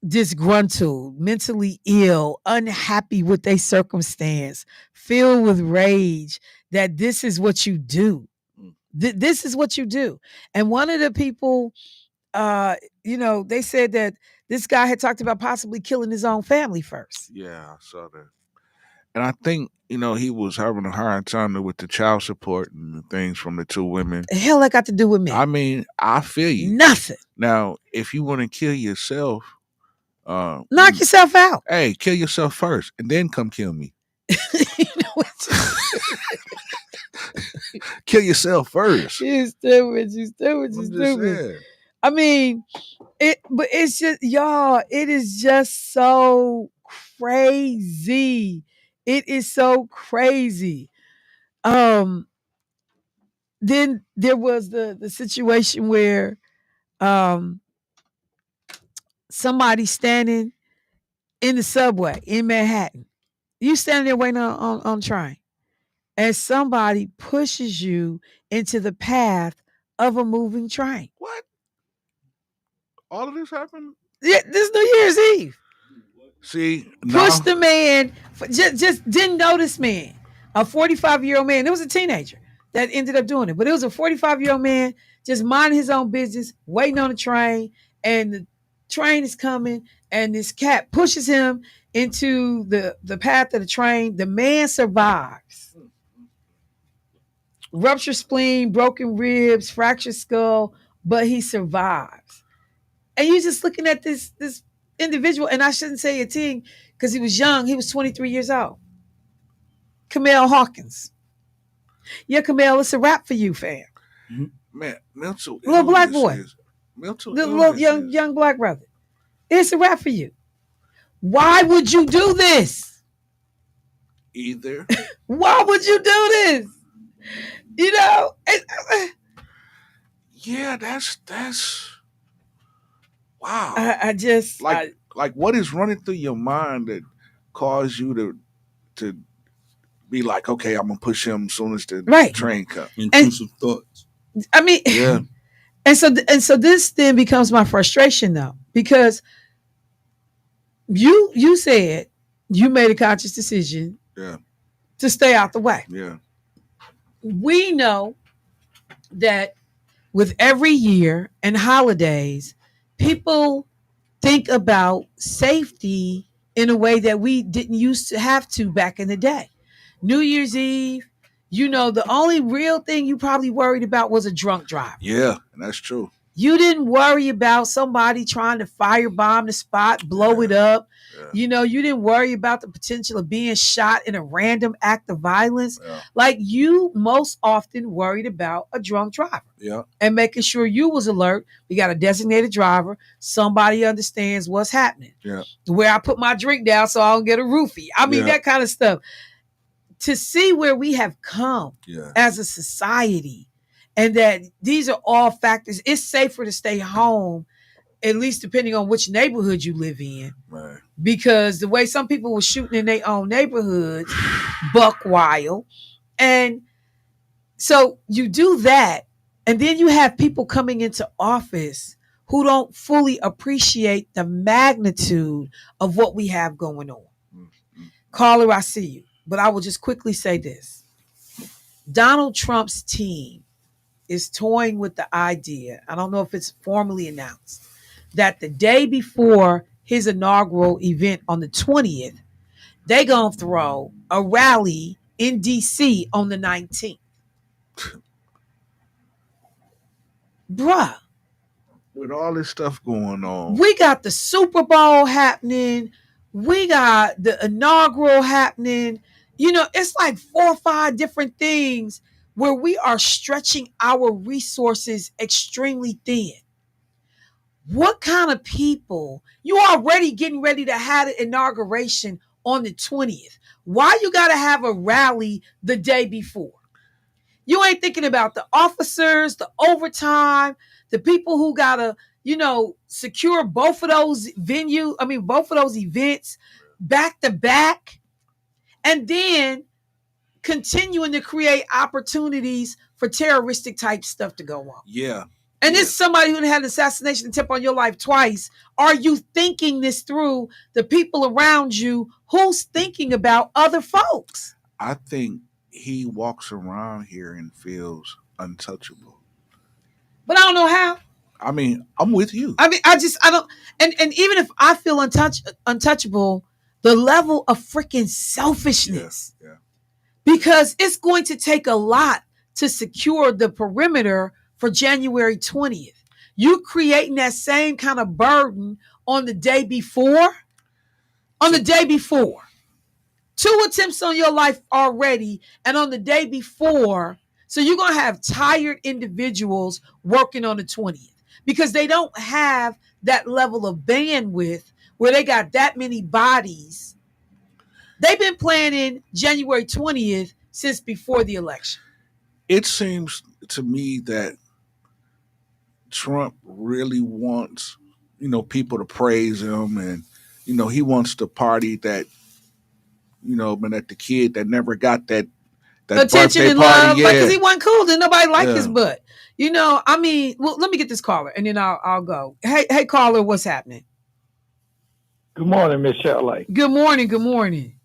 disgruntled, mentally ill, unhappy with their circumstance, filled with rage, that this is what you do. This is what you do. And one of the people, they said that this guy had talked about possibly killing his own family first. Yeah, I saw that. And I think, he was having a hard time with the child support and the things from the 2 women. The hell that got to do with me? I mean, I feel you. Nothing. Now, if you want to kill yourself, knock yourself out. Hey, kill yourself first and then come kill me. You know what? Kill yourself first. You stupid. I mean, but it's just, y'all, it is just so crazy. It is so crazy. Then there was the situation where um, somebody standing in the subway in Manhattan. You standing there waiting on train, and somebody pushes you into the path of a moving train. What? All of this happened? Yeah, this New Year's Eve. See, Pushed now the man, just didn't know this man. A 45-year-old man. It was a teenager that ended up doing it, but it was a 45-year-old man just minding his own business, waiting on the train, and the train is coming, and this cat pushes him into the path of the train. The man survives. Ruptured spleen, broken ribs, fractured skull, but he survives. And you're just looking at this individual, and I shouldn't say a teen because he was young. He was 23 years old. Kamel Hawkins. Yeah, Kamel, it's a wrap for you, fam. man, mental Little black illness boy. is- mental The little illness is- young black brother. It's a wrap for you. Why would you do this? either. Why would you do this? You know, Yeah, that's wow. I just Like what is running through your mind that caused you to be like, okay, I'm gonna push him as soon as the Right. train comes. Intrusive thoughts. I mean, Yeah. and so this then becomes my frustration though, because you said you made a conscious decision Yeah. to stay out the way. Yeah. We know that with every year and holidays, people think about safety in a way that we didn't used to have to back in the day. New Year's Eve, you know, the only real thing you probably worried about was a drunk driver. Yeah, and that's true. You didn't worry about somebody trying to firebomb the spot, blow it up. Yeah. You know, you didn't worry about the potential of being shot in a random act of violence. Yeah. Like you most often worried about a drunk driver Yeah. and making sure you was alert. We got a designated driver. Somebody understands what's happening. Yeah. Where I put my drink down so I don't get a roofie. I mean, Yeah. that kind of stuff. To see where we have come Yeah. as a society, and that these are all factors. It's safer to stay home, at least depending on which neighborhood you live in, Right. because the way some people were shooting in their own neighborhoods, buck wild. And so you do that, and then you have people coming into office who don't fully appreciate the magnitude of what we have going on. Caller, I see you, but I will just quickly say this. Donald Trump's team is toying with the idea, I don't know if it's formally announced, that the day before his inaugural event on the 20th, they gonna throw a rally in DC on the 19th. Bruh, With all this stuff going on. we got the Super Bowl happening. We got the inaugural happening. You know, it's like 4 or 5 different things where we are stretching our resources extremely thin. What kind of people? You already getting ready to have an inauguration on the 20th. Why you got to have a rally the day before? You ain't thinking about the officers, the overtime, the people who got to, you know, secure both of those both of those events back to back, and then continuing to create opportunities for terroristic type stuff to go on. Yeah. And this is somebody who had an assassination attempt on your life twice. Are you thinking this through? The people around you, who's thinking about other folks? I think he walks around here and feels untouchable. But I don't know how. I mean, I'm with you. I mean, I don't. And even if I feel untouchable, the level of freaking selfishness. Yeah. Because it's going to take a lot to secure the perimeter for January 20th. You creating that same kind of burden on the day before? On the day before. 2 attempts on your life already, and on the day before. So you're going to have tired individuals working on the 20th because they don't have that level of bandwidth where they got that many bodies. They've been planning January 20th since before the election. It seems to me that Trump really wants, people to praise him, and he wants the party that, but that the kid that never got that Attention birthday and party, love, like, cause yeah, he wasn't cool. Didn't nobody like his yeah. butt. I mean, well, let me get this caller and then I'll go. Hey, caller, what's happening? Good morning, Miss Shelley. Good morning. Good morning.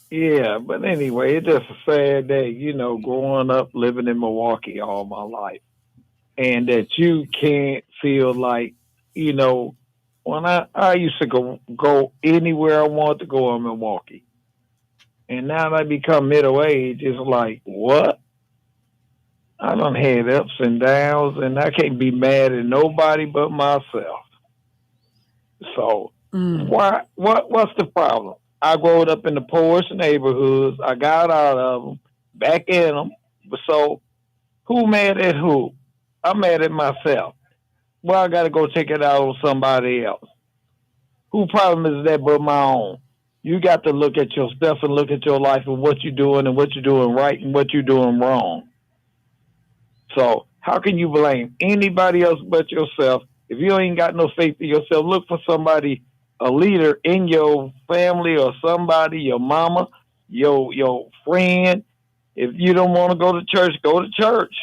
Yeah, but anyway, it's just a sad day, growing up living in Milwaukee all my life. And that you can't feel like, you know, when I used to go anywhere I wanted to go in Milwaukee. And now that I become middle age, it's like, what? I done had ups and downs and I can't be mad at nobody but myself. So Mm. what's the problem? I grew up in the poorest neighborhoods. I got out of them, back in them. So who mad at who? I'm mad at myself. Well, I got to go take it out on somebody else. Who problem is that but my own? You got to look at yourself and look at your life and what you're doing and what you're doing right and what you're doing wrong. So how can you blame anybody else but yourself? If you ain't got no faith in yourself, look for somebody, a leader in your family or somebody, your mama, your friend. If you don't want to go to church, go to church.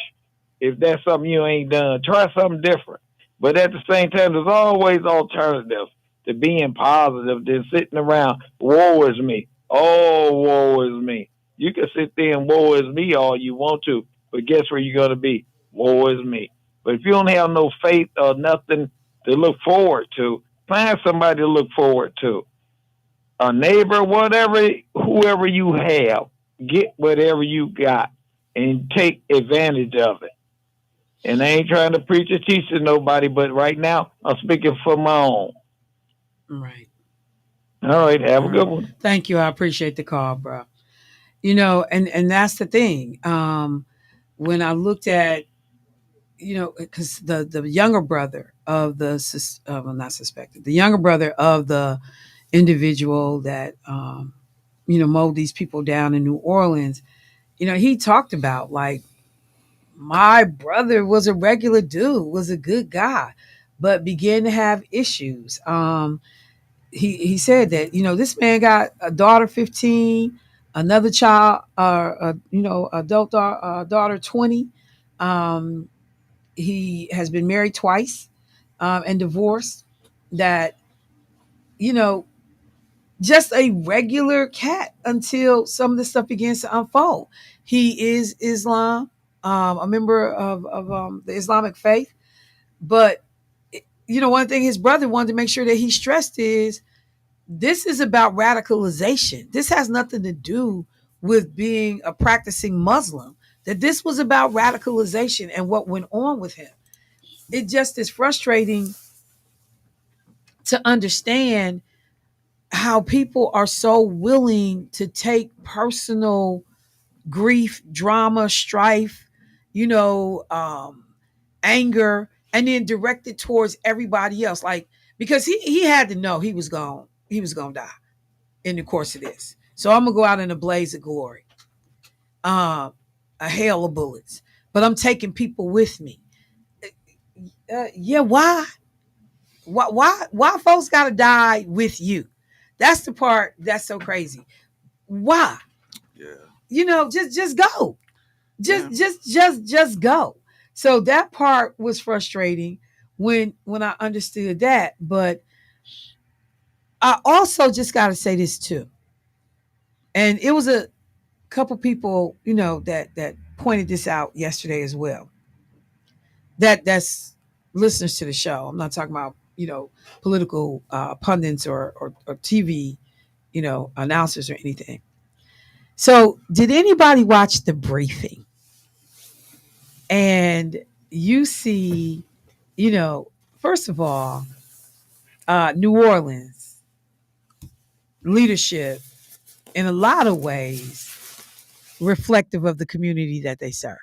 If that's something you ain't done, try something different. But at the same time, there's always alternatives to being positive than sitting around, woe is me. Oh, woe is me. You can sit there and woe is me all you want to, but guess where you're going to be? Woe is me. But if you don't have no faith or nothing to look forward to, find somebody to look forward to. A neighbor, whatever, whoever you have, get whatever you got and take advantage of it. And I ain't trying to preach or teach to nobody, but right now I'm speaking for my own. Right. All right, have a good one. Thank you. I appreciate the call, bro. And that's the thing. When I looked at, because the younger brother of well, not suspected, the younger brother of the individual that mowed these people down in New Orleans, he talked about, like, my brother was a regular dude, was a good guy, but began to have issues. He said that, this man got a daughter 15, another child, adult daughter 20. He has been married twice, and divorced. That, you know just a regular cat until some of the stuff begins to unfold. He is Islam, a member of the Islamic faith. But, one thing his brother wanted to make sure that he stressed is, this is about radicalization. This has nothing to do with being a practicing Muslim. That this was about radicalization and what went on with him. It just is frustrating to understand how people are so willing to take personal grief, drama, strife, you know, um, anger, and then direct it towards everybody else. Like, because he had to know he was gonna die in the course of this. So I'm gonna go out in a blaze of glory, um, a hail of bullets. But I'm taking people with me. Yeah, why? Why folks gotta die with you? That's the part that's so crazy. Why? Yeah. Just go. Yeah. Just go. So that part was frustrating when I understood that. But I also just gotta say this too. And it was a couple people, that pointed this out yesterday as well. That's listeners to the show. I'm not talking about, political pundits or TV, announcers or anything. So, did anybody watch the briefing? And you see, first of all, New Orleans leadership in a lot of ways reflective of the community that they serve.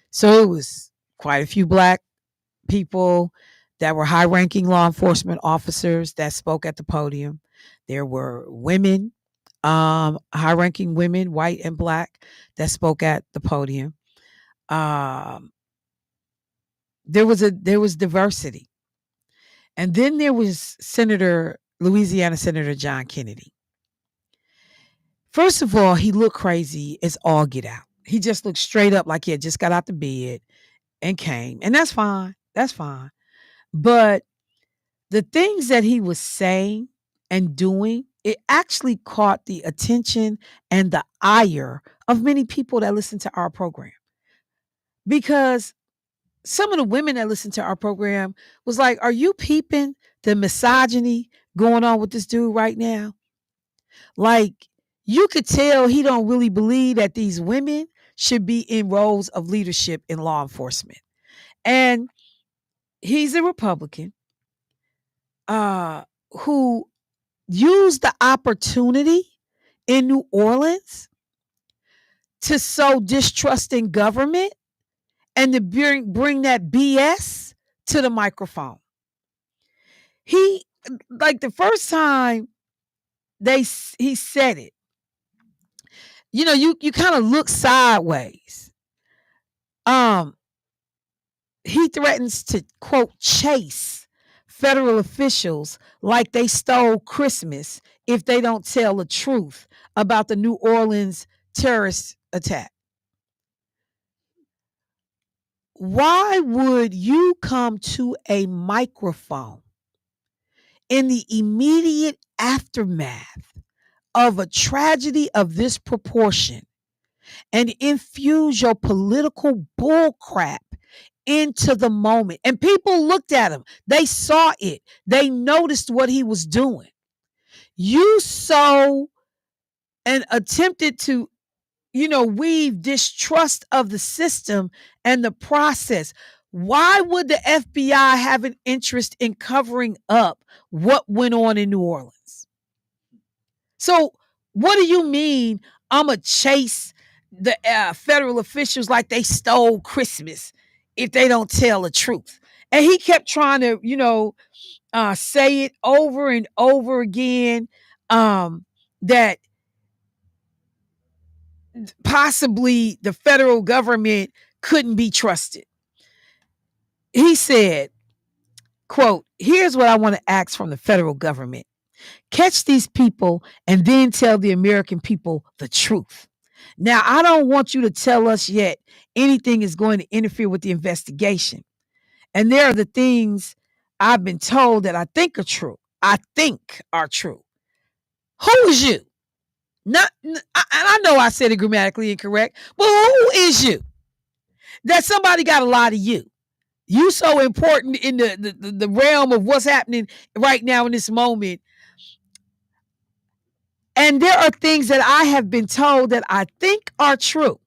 So it was quite a few black people that were high ranking law enforcement officers that spoke at the podium. There were women, high ranking women, white and black, that spoke at the podium. Um, there was diversity. And then there was Louisiana Senator John Kennedy. First of all, he looked crazy as all get out. He just looked straight up like he had just got out the bed and came. And that's fine. That's fine. But the things that he was saying and doing, it actually caught the attention and the ire of many people that listen to our program. Because some of the women that listen to our program was like, are you peeping the misogyny going on with this dude right now? Like, you could tell he don't really believe that these women should be in roles of leadership in law enforcement. And he's a Republican who used the opportunity in New Orleans to sow distrust in government and to bring that BS to the microphone. He, like, the first time he said it, you kind of look sideways. He threatens to, quote, chase federal officials like they stole Christmas if they don't tell the truth about the New Orleans terrorist attack. Why would you come to a microphone in the immediate aftermath of a tragedy of this proportion and infuse your political bullcrap into the moment? And people looked at him. They saw it. They noticed what he was doing. You saw and attempted to, weave distrust of the system and the process. Why would the FBI have an interest in covering up what went on in New Orleans? So what do you mean I'm going to chase the federal officials like they stole Christmas if they don't tell the truth? And he kept trying to, say it over and over again, that possibly the federal government couldn't be trusted. He said, quote, here's what I want to ask from the federal government. Catch these people and then tell the American people the truth. Now, I don't want you to tell us yet anything is going to interfere with the investigation. And there are the things I've been told that I think are true. Who is you? Not, and I know I said it grammatically incorrect, but who is you? That somebody got a lie to you. You so important in the realm of what's happening right now in this moment. And there are things that I have been told that I think are true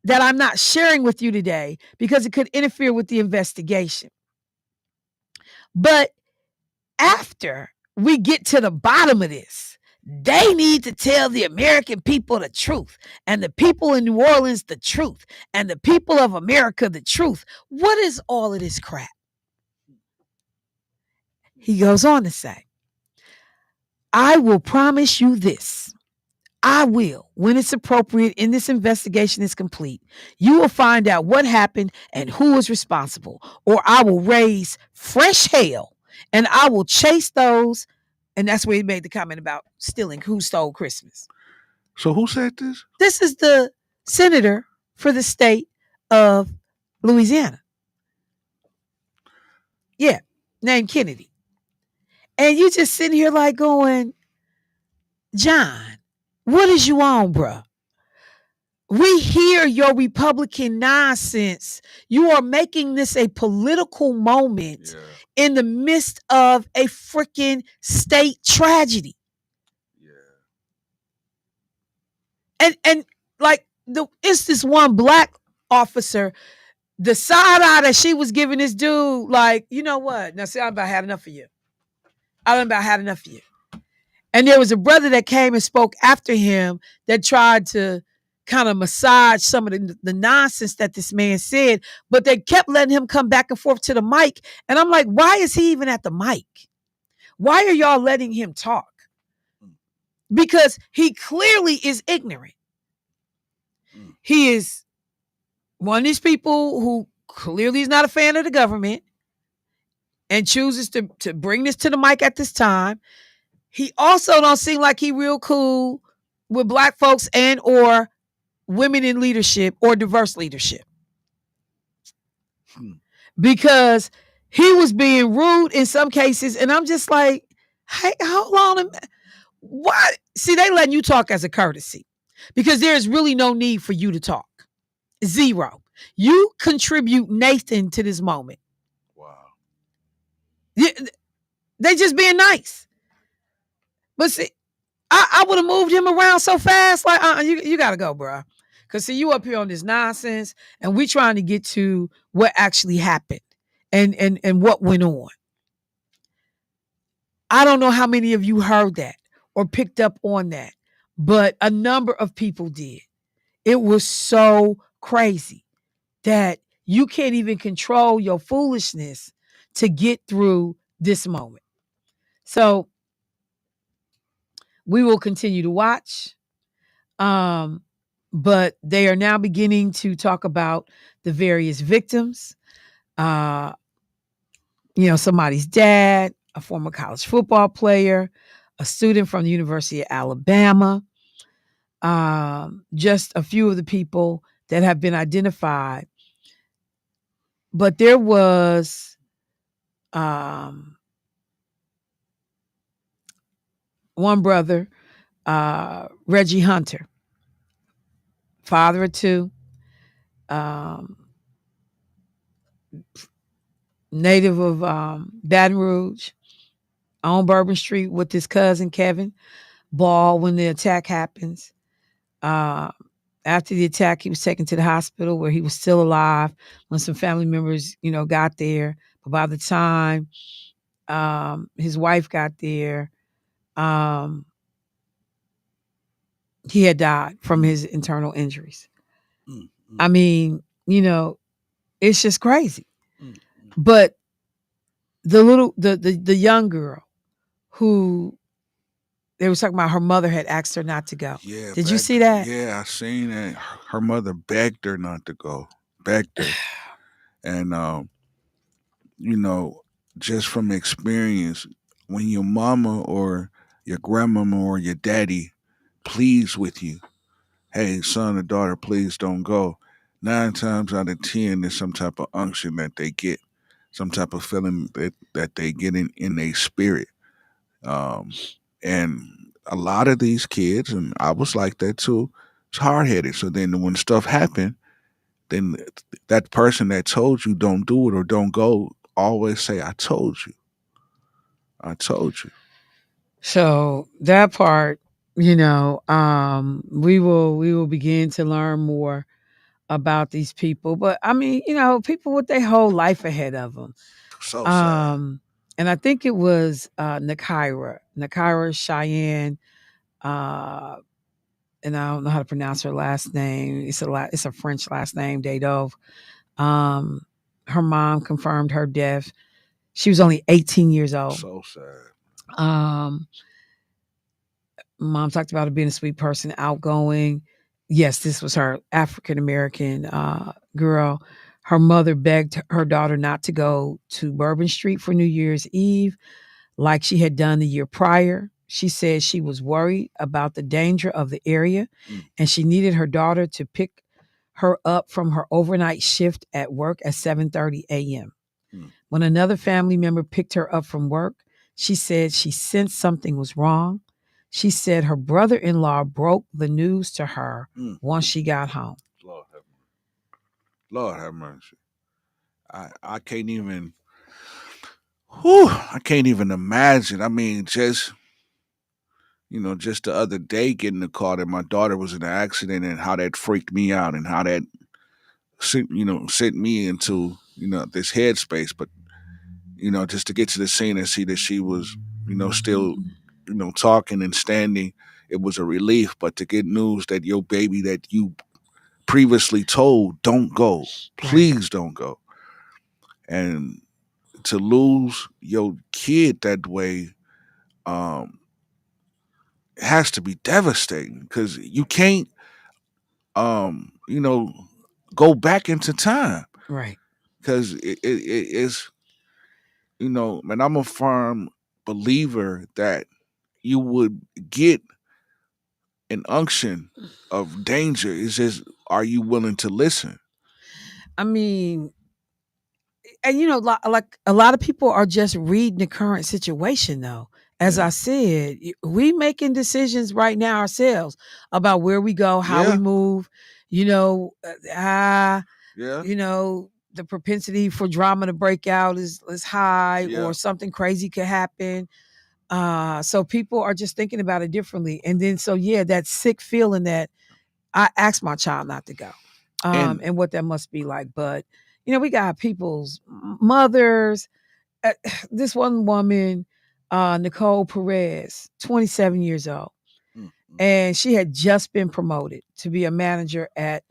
that I'm not sharing with you today because it could interfere with the investigation. But after we get to the bottom of this, they need to tell the American people the truth, and the people in New Orleans the truth, and the people of America the truth. What is all of this crap? He goes on to say, I will promise you this. I will, when it's appropriate and this investigation is complete, you will find out what happened and who is responsible, or I will raise fresh hell and I will chase those. And that's where he made the comment about stealing, who stole Christmas. So who said this? This is the senator for the state of Louisiana. Yeah, named Kennedy. And you just sitting here like going, John, what is you on, bruh? We hear your Republican nonsense. You are making this a political moment in the midst of a freaking state tragedy. And like it's this one black officer, the side eye that she was giving this dude, like, you know what? Now see, I'm about had enough of you. And there was a brother that came and spoke after him that tried to kind of massage some of the nonsense that this man said, but they kept letting him come back and forth to the mic. And I'm like, why is he even at the mic? Why are y'all letting him talk? Because he clearly is ignorant. He is one of these people who clearly is not a fan of the government and chooses to bring this to the mic at this time. He also don't seem like he real cool with black folks and or women in leadership or diverse leadership. Because he was being rude in some cases, and I'm just like, hey, hold on. What? See, they letting you talk as a courtesy because there's really no need for you to talk. Zero. You contribute Nathan to this moment. Wow. They just being nice. But see, I would have moved him around so fast. Like, you got to go, bro. Because see, you up here on this nonsense, and we trying to get to what actually happened and what went on. I don't know how many of you heard that or picked up on that, but a number of people did. It was so crazy that you can't even control your foolishness to get through this moment. So we will continue to watch. But they are now beginning to talk about the various victims. Somebody's dad, a former college football player, a student from the University of Alabama, just a few of the people that have been identified. But there was one brother, Reggie Hunter, father of two, native of Baton Rouge, on Bourbon Street with his cousin Kevin Ball when the attack happens. After the attack, he was taken to the hospital where he was still alive when some family members, got there. But by the time his wife got there, he had died from his internal injuries. I mean, it's just crazy. But the young girl who they were talking about, her mother had asked her not to go. Yeah. Did you see that? Yeah, I seen that. Her mother begged her not to go. Begged her. And just from experience, when your mama or your grandmama or your daddy pleads with you, hey, son or daughter, please don't go. 9 times out of 10, there's some type of unction that they get, some type of feeling that they get in their spirit. And a lot of these kids, and I was like that too, it's hard headed. So then when stuff happened, then that person that told you don't do it or don't go always say, I told you. I told you. So that part, we will begin to learn more about these people. But I mean, people with their whole life ahead of them. So sad. And I think it was Nakira Cheyenne, and I don't know how to pronounce her last name. It's a French last name, Dadove. Her mom confirmed her death. She was only 18 years old. So sad. Mom talked about her being a sweet person, outgoing. Yes, this was her African American girl. Her mother begged her daughter not to go to Bourbon Street for New Year's Eve like she had done the year prior. She said she was worried about the danger of the area and she needed her daughter to pick her up from her overnight shift at work at 7:30 a.m. When another family member picked her up from work, she said she sensed something was wrong. She said her brother-in-law broke the news to her once she got home. Lord have mercy. I can't even. I can't even imagine. I mean, just just the other day getting the call that my daughter was in an accident and how that freaked me out and how that sent me into this headspace. But just to get to the scene and see that she was still talking and standing, it was a relief. But to get news that your baby that you previously told don't go, please don't go, and to lose your kid that way, it has to be devastating because you can't, go back into time. Right. because it's, man, I'm a firm believer that you would get an unction of danger. It's just, are you willing to listen? I mean, and like a lot of people are just reading the current situation though. As I Yeah. said, we making decisions right now ourselves about where we go, how we Yeah. move, you know, Yeah. the propensity for drama to break out is high, or Yeah. something crazy could happen. So people are just thinking about it differently. And then so yeah, that sick feeling that I asked my child not to go. And And what that must be like. But we got people's mothers. This one woman, Nicole Perez, 27 years old, mm, and she had just been promoted to be a manager at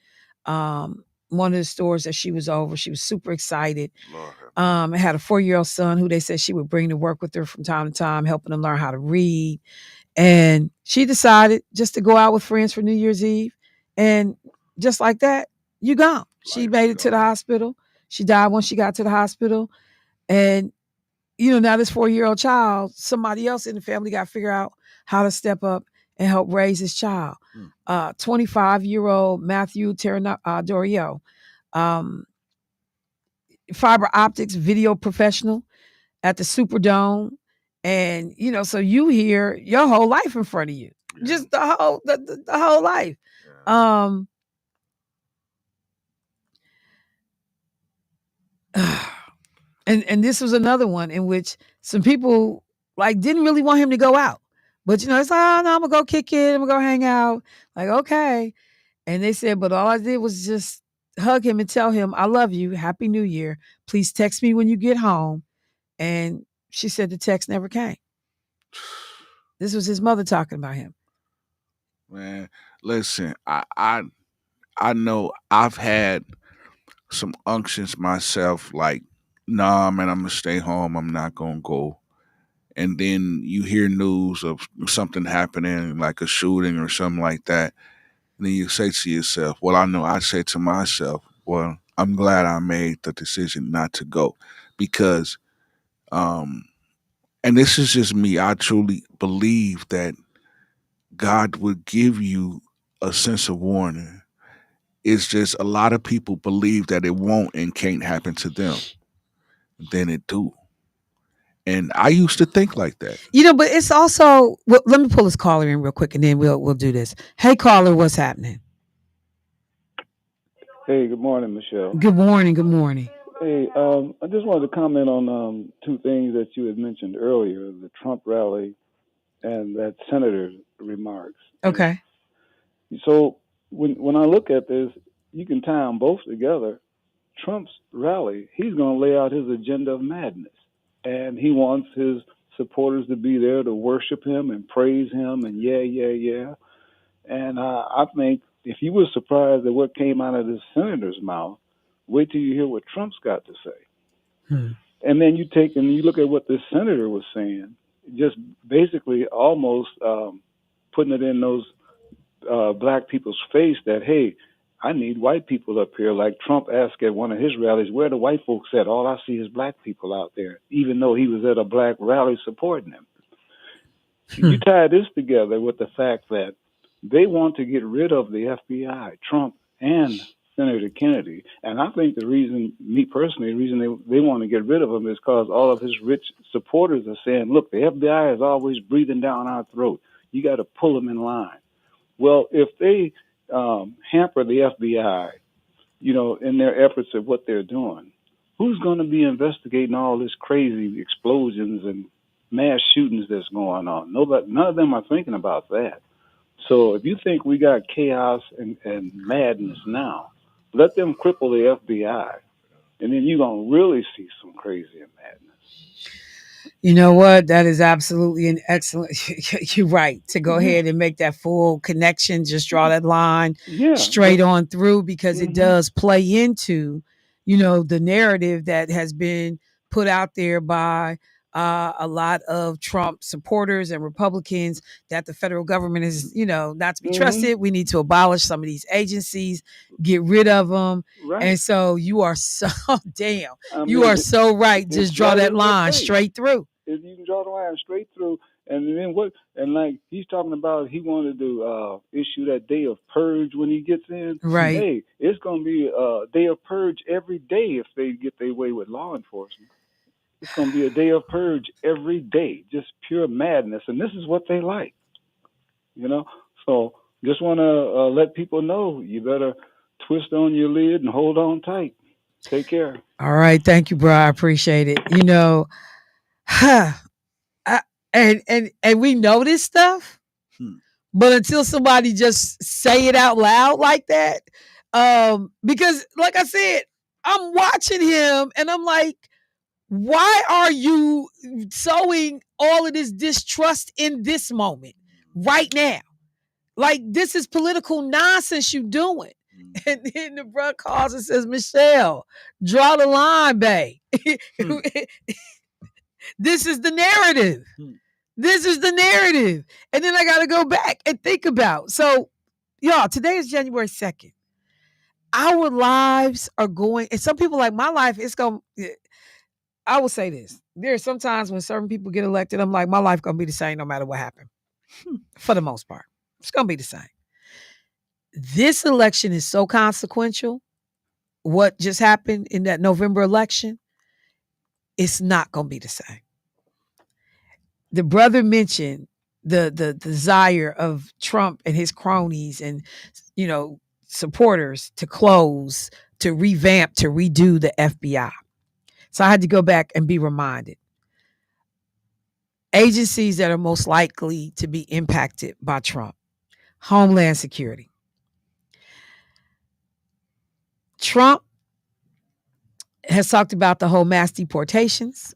one of the stores that she was over. She was super excited. Lord have mercy. Had a 4-year-old son who they said she would bring to work with her from time to time, helping him learn how to read. And she decided just to go out with friends for New Year's Eve. And just like that, you gone. She Life's made it to the gone. hospital. She died when she got to the hospital. And, now this 4-year-old child, somebody else in the family got to figure out how to step up and help raise his child. Mm. 25-year-old Matthew Dorio, fiber optics video professional at the Superdome. And, so you hear your whole life in front of you, Yeah. just the whole life. Yeah. And this was another one in which some people like didn't really want him to go out. But it's like, oh no, I'm gonna go kick it, I'm gonna go hang out. Like, okay. And they said, but all I did was just hug him and tell him, I love you, Happy New Year. Please text me when you get home. And she said the text never came. This was his mother talking about him. Man, listen, I know I've had some unctions myself, like, nah, man, I'm gonna stay home. I'm not gonna go. And then you hear news of something happening, like a shooting or something like that. And then you say to yourself, well, I say to myself, well, I'm glad I made the decision not to go, because, um, and this is just me, I truly believe that God would give you a sense of warning. It's just a lot of people believe that it won't and can't happen to them. Then it do. And I used to think like that. But it's also, well, let me pull this caller in real quick and then we'll do this. Hey caller, what's happening? Hey, good morning, Michelle. Good morning. Good morning. Hey, I just wanted to comment on two things that you had mentioned earlier: the Trump rally and that senator's remarks. Okay. So when I look at this, you can tie them both together. Trump's rally, he's going to lay out his agenda of madness, and he wants his supporters to be there to worship him and praise him, and yeah. And I think if you were surprised at what came out of this senator's mouth, wait till you hear what Trump's got to say. And then you take and you look at what this senator was saying, just basically almost putting it in those black people's face that, hey, I need white people up here. Like Trump asked at one of his rallies, where the white folks at? All I see is black people out there, even though he was at a black rally supporting him. You tie this together with the fact that they want to get rid of the FBI, Trump and Senator Kennedy. And I think the reason, me personally, the reason they want to get rid of him is because all of his rich supporters are saying, look, the FBI is always breathing down our throat. You got to pull them in line. Well, if they hamper the FBI, in their efforts at what they're doing, who's going to be investigating all this crazy explosions and mass shootings that's going on? None of them are thinking about that. So if you think we got chaos and madness now, let them cripple the FBI, and then you're going to really see some crazy and madness. You know what? That is absolutely an excellent. You're right to go ahead and make that full connection. Just draw that line straight on through, because it does play into, the narrative that has been put out there by a lot of Trump supporters and Republicans that the federal government is, not to be trusted. We need to abolish some of these agencies, get rid of them. Right. And so you are so damn. I You are mean, so right. it's Just draw right that in their line face. straight through. If you can draw the line straight through, and then what? And like he's talking about, he wanted to issue that day of purge when he gets in. Right. Hey, it's going to be a day of purge every day if they get their way with law enforcement. It's going to be a day of purge every day, just pure madness, and this is what they like. So just want to let people know you better twist on your lid and hold on tight. Take care. All right, thank you, bro. I appreciate it. And we know this stuff, but until somebody just say it out loud like that, because like I said, I'm watching him and I'm like, why are you sowing all of this distrust in this moment right now? Like, this is political nonsense you doing. And then the bro calls and says, Michelle, draw the line, babe. This is the narrative. This is the narrative. And then I got to go back and think about. So, y'all, today is January 2nd. Our lives are going, and some people like my life, it's going, I will say this. There are some times when certain people get elected, I'm like, my life going to be the same no matter what happened. For the most part. It's going to be the same. This election is so consequential. What just happened in that November election, it's not going to be the same. The brother mentioned the desire of Trump and his cronies and, supporters to close, to revamp, to redo the FBI. So I had to go back and be reminded. Agencies that are most likely to be impacted by Trump. Homeland Security. Trump has talked about the whole mass deportations,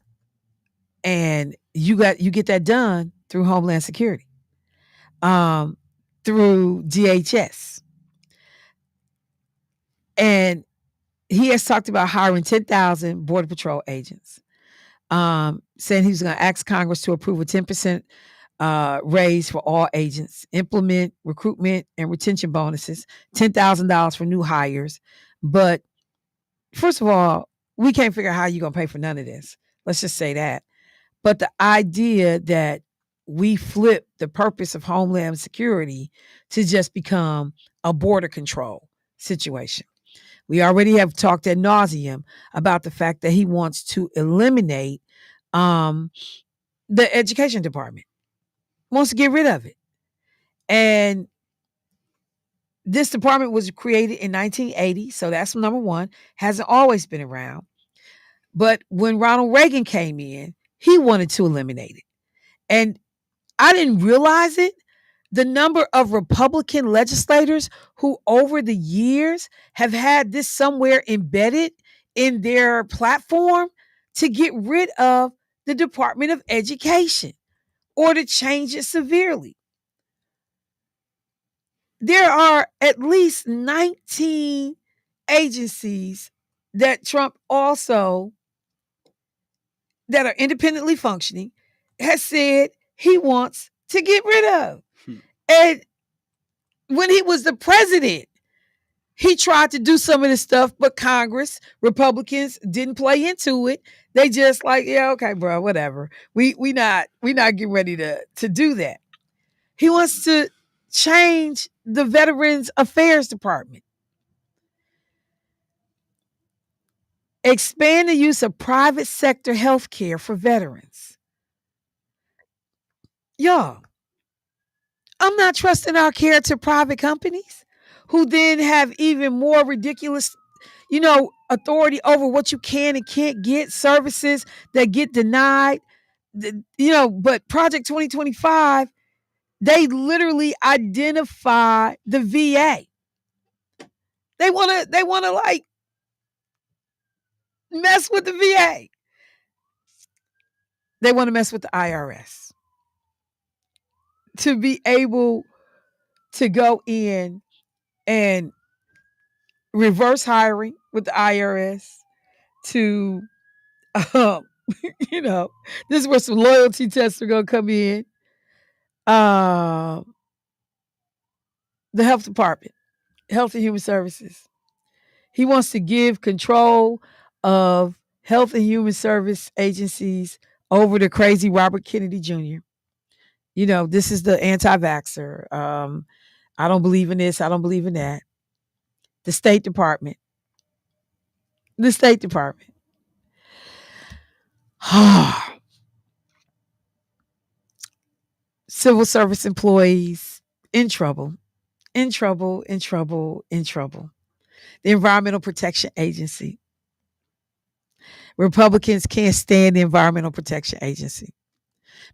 and you get that done through Homeland Security, through DHS. And he has talked about hiring 10,000 Border Patrol agents, saying he was going to ask Congress to approve a 10% raise for all agents, implement recruitment and retention bonuses, $10,000 for new hires. But first of all, we can't figure out how you're going to pay for none of this. Let's just say that. But the idea that we flip the purpose of Homeland Security to just become a border control situation. We already have talked ad nauseum about the fact that he wants to eliminate the education department, wants to get rid of it. And this department was created in 1980, so that's number one, hasn't always been around. But when Ronald Reagan came in, he wanted to eliminate it. And I didn't realize it. The number of Republican legislators who over the years have had this somewhere embedded in their platform to get rid of the Department of Education or to change it severely. There are at least 19 agencies that Trump also, that are independently functioning, has said he wants to get rid of. And when he was the president, he tried to do some of this stuff, but Congress, Republicans didn't play into it. They just like, yeah, okay, bro, whatever. We not getting ready to do that. He wants to change the Veterans Affairs Department. Expand the use of private sector health care for veterans. Y'all, I'm not trusting our care to private companies who then have even more ridiculous, authority over what you can and can't get, services that get denied. But Project 2025, they literally identify the VA. They want to like mess with the VA. They want to mess with the IRS to be able to go in and reverse hiring with the IRS, to You know, this is where some loyalty tests are gonna come in. Uh, the health department, Health and Human Services. He wants to give control of health and human service agencies over to crazy Robert Kennedy Jr. You know, this is the anti-vaxxer. I don't believe in this. I don't believe in that. The State Department. The State Department. Civil service employees in trouble, in trouble, in trouble, in trouble. The Environmental Protection Agency. Republicans can't stand the Environmental Protection Agency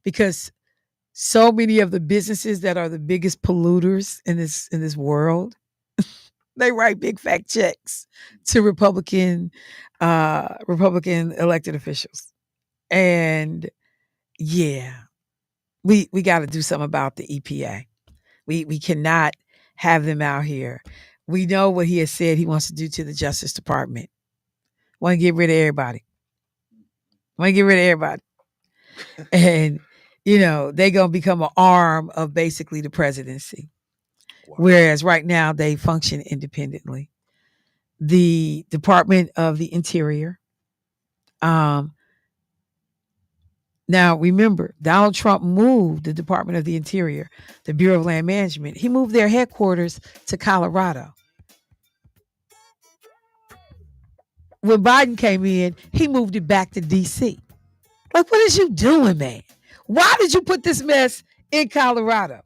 because so many of the businesses that are the biggest polluters in this world, they write big fat checks to Republican elected officials. And yeah, we got to do something about the EPA. We cannot have them out here. We know what he has said he wants to do to the Justice Department. Want to get rid of everybody. Want to get rid of everybody. And they're going to become an arm of basically the presidency. Wow. Whereas right now they function independently. The Department of the Interior. Now, remember, Donald Trump moved the Department of the Interior, the Bureau of Land Management. He moved their headquarters to Colorado. When Biden came in, he moved it back to D.C. Like, what is you doing, man? Why did you put this mess in Colorado?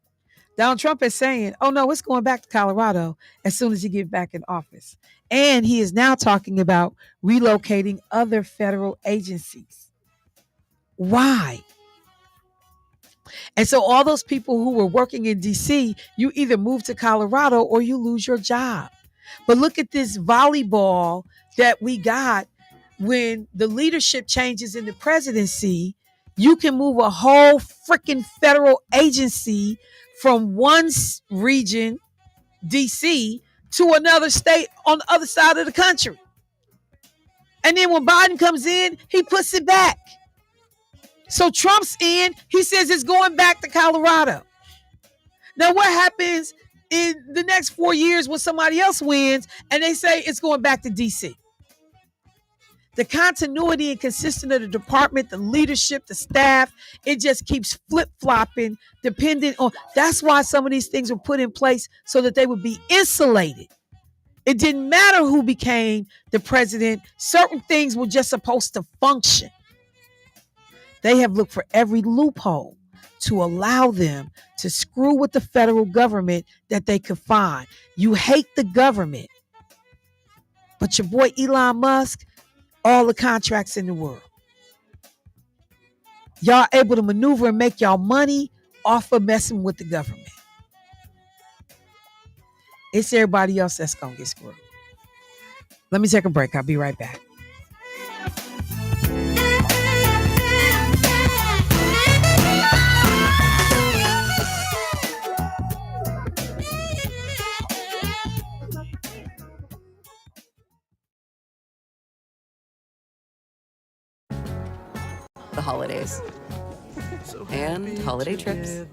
Donald Trump is saying, oh, no, it's going back to Colorado as soon as he gets back in office. And he is now talking about relocating other federal agencies. Why? And so all those people who were working in DC, you either move to Colorado or you lose your job. But look at this volleyball that we got when the leadership changes in the presidency. You can move a whole freaking federal agency from one region, DC, to another state on the other side of the country. And then when Biden comes in, he puts it back. So Trump's in, he says it's going back to Colorado. Now, what happens in the next 4 years when somebody else wins and they say it's going back to DC? The continuity and consistency of the department, the leadership, the staff, it just keeps flip-flopping depending on. That's why some of these things were put in place so that they would be insulated. It didn't matter who became the president. Certain things were just supposed to function. They have looked for every loophole to allow them to screw with the federal government that they could find. You hate the government, but your boy Elon Musk, all the contracts in the world. Y'all able to maneuver and make y'all money off of messing with the government. It's everybody else that's going to get screwed. Let me take a break. I'll be right back. The holidays. And holiday trips.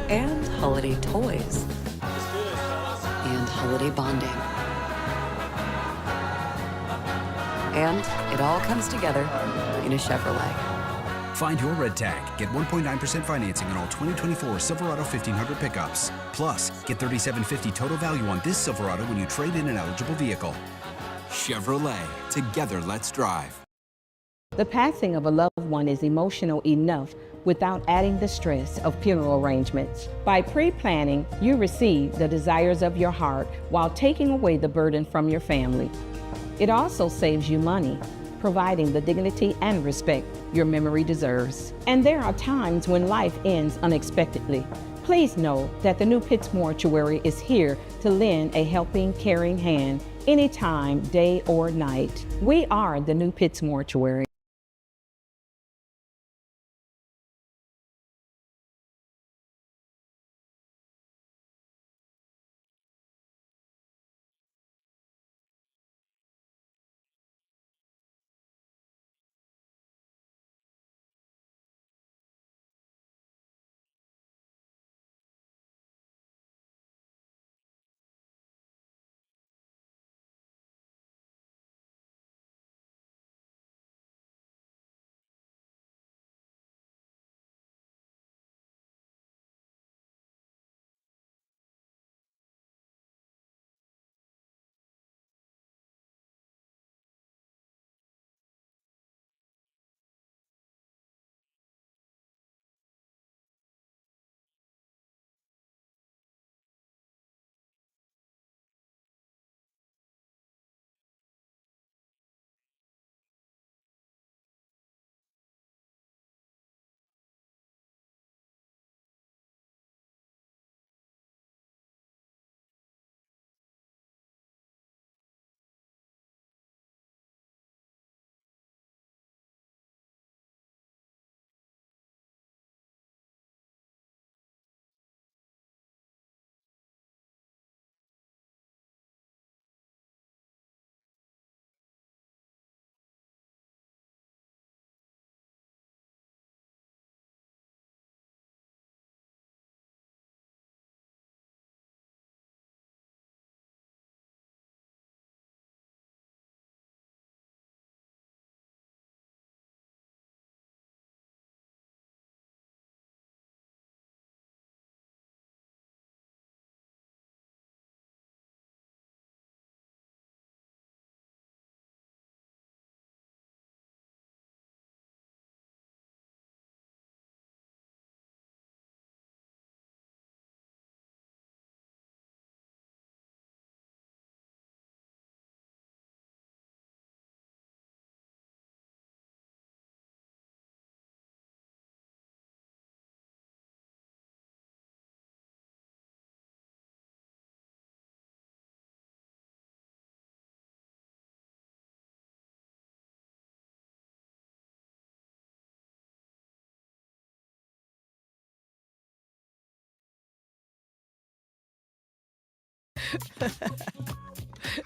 And holiday toys. And holiday bonding. And it all comes together in a Chevrolet. Find your red tag. Get 1.9% financing on all 2024 Silverado 1500 pickups. Plus, get $3,750 total value on this Silverado when you trade in an eligible vehicle. Chevrolet. Together, let's drive. The passing of a loved one is emotional enough without adding the stress of funeral arrangements. By pre-planning, you receive the desires of your heart while taking away the burden from your family. It also saves you money, providing the dignity and respect your memory deserves. And there are times when life ends unexpectedly. Please know that the New Pitts Mortuary is here to lend a helping, caring hand anytime, day or night. We are the New Pitts Mortuary.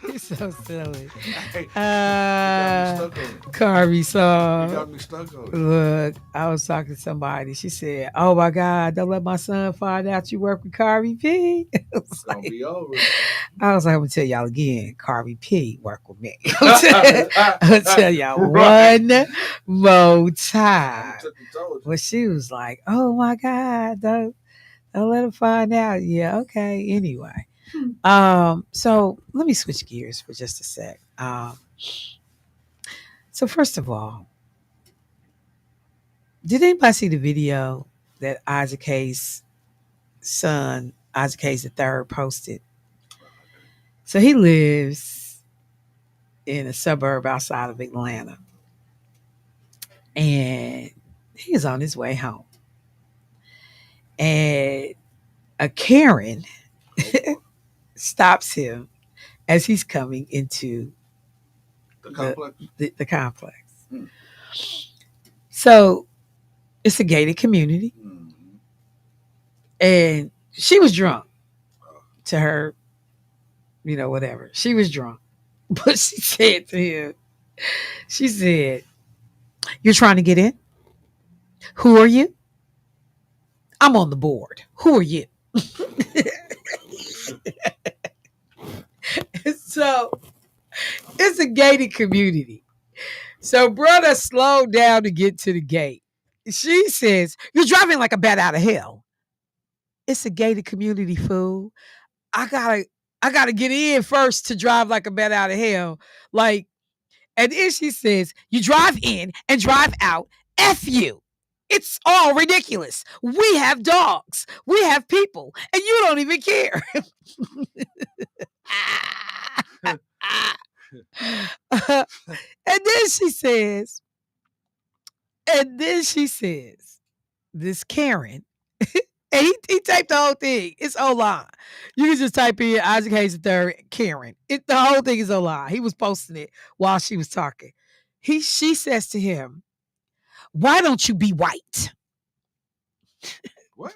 He's so silly. Hey, you got me stuck on it. Carby You saw. got me stuck on it. Look, I was talking to somebody. She said, "Oh my God, don't let my son find out you work with Carby P." It's gonna be over. I was like, I'm gonna tell y'all again, Carby P work with me. I'm gonna tell y'all one more time. But she was like, "Oh my God, don't let him find out." Yeah, okay. Anyway, so let me switch gears for just a sec. So first of all, did anybody see the video that Isaac Hayes' son, Isaac Hayes the third, posted? So he lives in a suburb outside of Atlanta, and he is on his way home. And a Karen stops him as he's coming into The complex. The complex. So it's a gated community, and she was drunk to her, whatever. She was drunk. But she said to him, she said, "You're trying to get in? Who are you? I'm on the board. Who are you?" So it's a gated community. So brother slowed down to get to the gate. She says, "You're driving like a bat out of hell." It's a gated community, fool. I gotta get in first to drive like a bat out of hell. Like, and then she says, "You drive in and drive out. F you. It's all ridiculous. We have dogs. We have people. And you don't even care." And then she says, this Karen, and he typed the whole thing. It's online. You can just type in Isaac Hayes III Karen. The whole thing is online. He was posting it while she was talking. She says to him, "Why don't you be white?" What?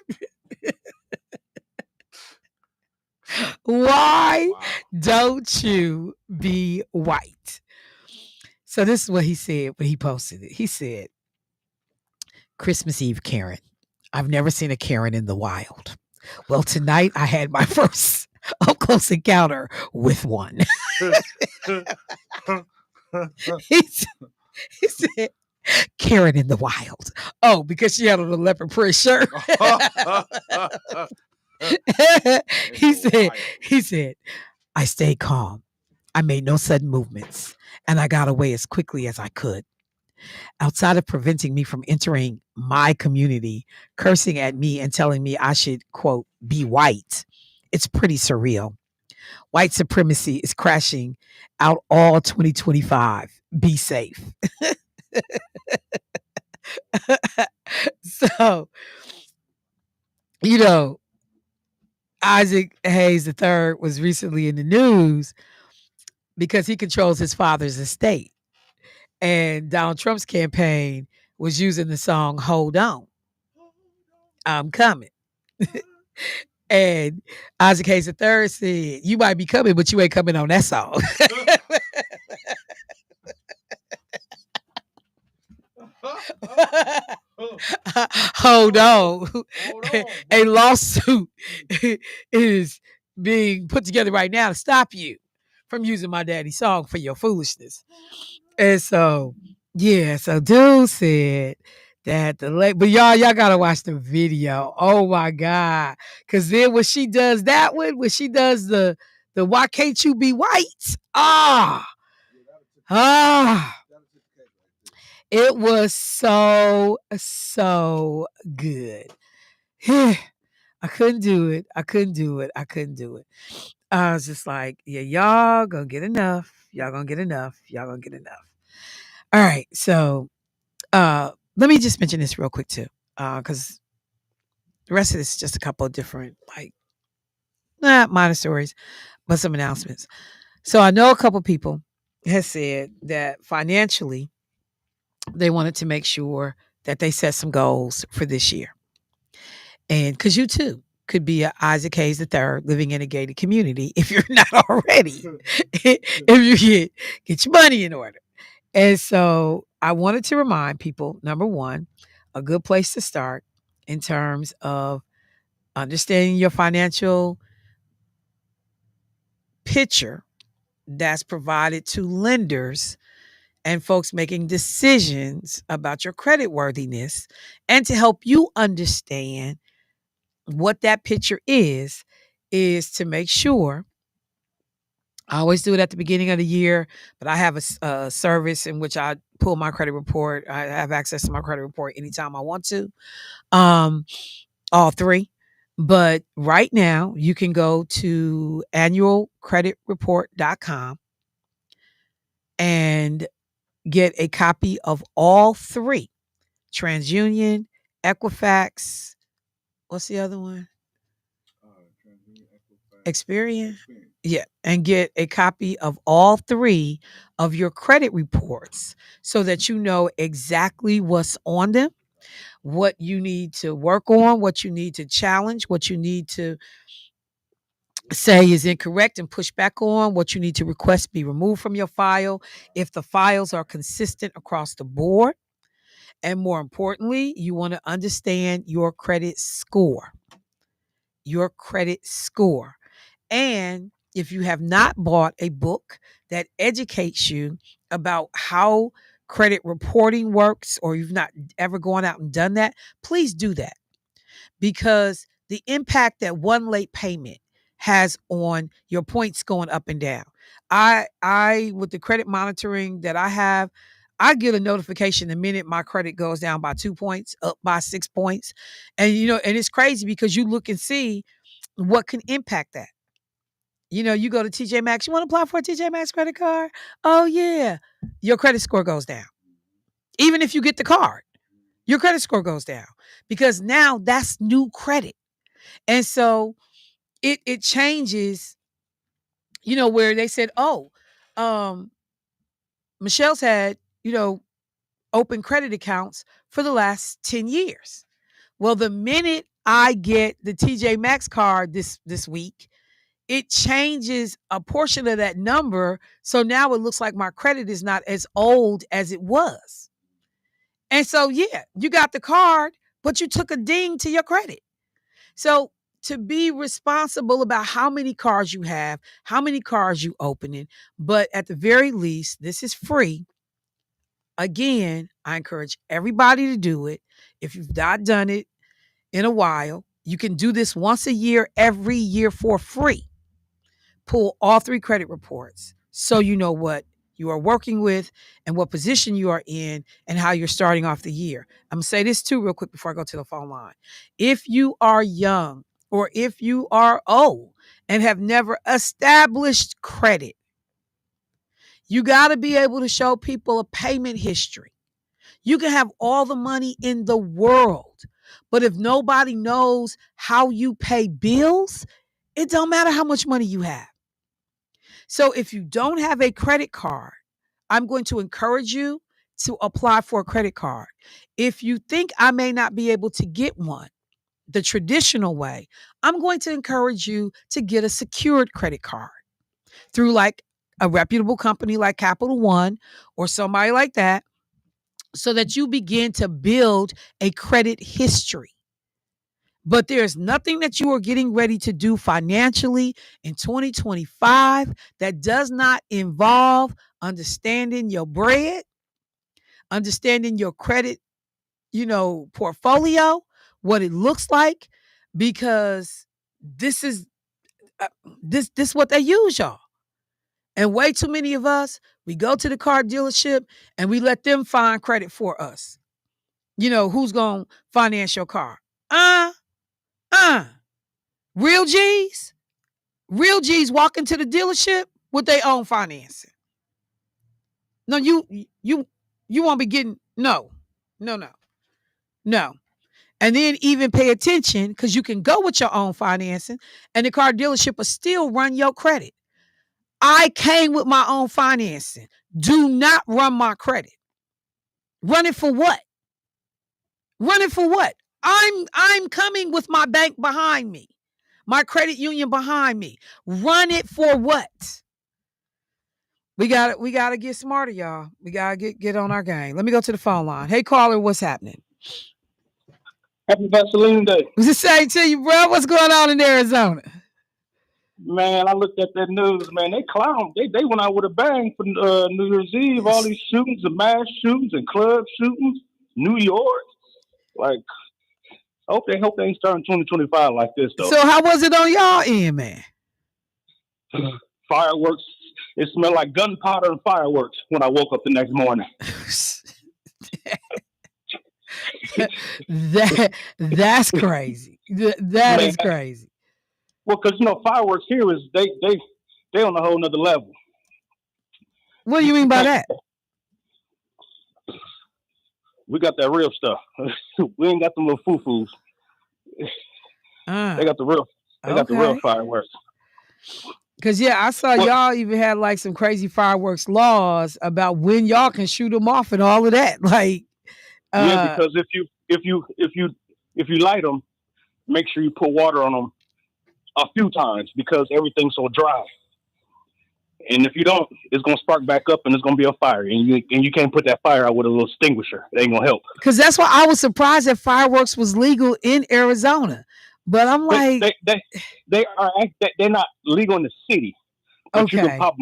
Why don't you be white? So this is what he said when he posted it. He said, "Christmas Eve Karen. I've never seen a Karen in the wild. Well, tonight I had my first up close encounter with one." he said, "Karen in the wild." Oh, because she had on a leopard print shirt. he said, "I stayed calm. I made no sudden movements, and I got away as quickly as I could. Outside of preventing me from entering my community, cursing at me and telling me I should, quote, be white, it's pretty surreal. White supremacy is crashing out all 2025. Be safe." So, you know, Isaac Hayes III was recently in the news because he controls his father's estate. And Donald Trump's campaign was using the song "Hold On, I'm Coming." And Isaac Hayes III said, "You might be coming, but you ain't coming on that song." Hold on. A lawsuit is being put together right now to stop you from using my daddy's song for your foolishness. And so, yeah, so dude said that but y'all gotta watch the video. Oh my God. Cause then when she does that one, when she does the "Why Can't You Be White?" Ah, it was so good. I couldn't do it. I couldn't do it. I couldn't do it. I was just like, yeah, y'all gonna get enough. Y'all gonna get enough. Y'all gonna get enough. All right. So let me just mention this real quick too. Because the rest of this is just a couple of different, like, not minor stories, but some announcements. So I know a couple people has said that financially they wanted to make sure that they set some goals for this year. And because you too, could be a Isaac Hayes III living in a gated community if you're not already. If you get your money in order. And so I wanted to remind people, number one, a good place to start in terms of understanding your financial picture that's provided to lenders and folks making decisions about your credit worthiness, and to help you understand what that picture is to make sure. I always do it at the beginning of the year, but I have a service in which I pull my credit report. I have access to my credit report anytime I want to, um, all three. But right now, you can go to annualcreditreport.com and get a copy of all three: TransUnion, Equifax. What's the other one? Experian. Yeah. And get a copy of all three of your credit reports so that you know exactly what's on them, what you need to work on, what you need to challenge, what you need to say is incorrect and push back on, what you need to request be removed from your file if the files are consistent across the board. And more importantly, you want to understand your credit score. Your credit score. And if you have not bought a book that educates you about how credit reporting works, or you've not ever gone out and done that, please do that, because the impact that one late payment has on your points going up and down. I with the credit monitoring that I have, I get a notification the minute my credit goes down by 2 points, up by 6 points. And and it's crazy because you look and see what can impact that. You go to TJ Maxx, you want to apply for a TJ Maxx credit card? Oh yeah. Your credit score goes down. Even if you get the card, your credit score goes down because now that's new credit. And so it changes, where they said, "Oh, um Michelle's had, open credit accounts for the last 10 years." Well, the minute I get the TJ Maxx card this week, it changes a portion of that number. So now it looks like my credit is not as old as it was. And so, yeah, you got the card, but you took a ding to your credit. So to be responsible about how many cards you have, how many cards you opening, but at the very least, this is free. Again, I encourage everybody to do it. If you've not done it in a while, you can do this once a year, every year for free. Pull all three credit reports so you know what you are working with and what position you are in and how you're starting off the year. I'm going to say this too real quick before I go to the phone line. If you are young or if you are old and have never established credit, you got to be able to show people a payment history. You can have all the money in the world, but if nobody knows how you pay bills, it don't matter how much money you have. So if you don't have a credit card, I'm going to encourage you to apply for a credit card. If you think I may not be able to get one the traditional way, I'm going to encourage you to get a secured credit card through like a reputable company like Capital One or somebody like that, so that you begin to build a credit history. But there's nothing that you are getting ready to do financially in 2025 that does not involve understanding your bread, understanding your credit, portfolio, what it looks like, because this is this what they use, y'all. And way too many of us, we go to the car dealership and we let them find credit for us. Who's going to finance your car? Real G's? Real G's walk into the dealership with their own financing. No, you won't be getting, no. And then even pay attention, because you can go with your own financing and the car dealership will still run your credit. I came with my own financing. Do not run my credit. Run it for what? Run it for what? I'm coming with my bank behind me. my credit union behind me. Run it for what? We got to get smarter, y'all. We got to get on our game. Let me go to the phone line. Hey, caller, what's happening? Happy Vaseline Day. Was the same to you, bro? What's going on in Arizona? Man, I looked at that news, man. They clowned. They went out with a bang for New Year's Eve. All these shootings and mass shootings and club shootings. New York. Like, I hope they ain't starting 2025 like this, though. So how was it on y'all end, man? Fireworks. It smelled like gunpowder and fireworks when I woke up the next morning. That's crazy. That is crazy. Well, because fireworks here is they on a whole nother level. What do you mean by that? We got that real stuff. We ain't got them little foo-foos. They got the real. They got the real fireworks. Because, I saw y'all even had like some crazy fireworks laws about when y'all can shoot them off and all of that. Like, because if you light them, make sure you put water on them a few times because everything's so dry. And if you don't, it's gonna spark back up and it's gonna be a fire. And you can't put that fire out with a little extinguisher. It ain't gonna help. Because that's why I was surprised that fireworks was legal in Arizona. But I'm like, they're not legal in the city. But you can pop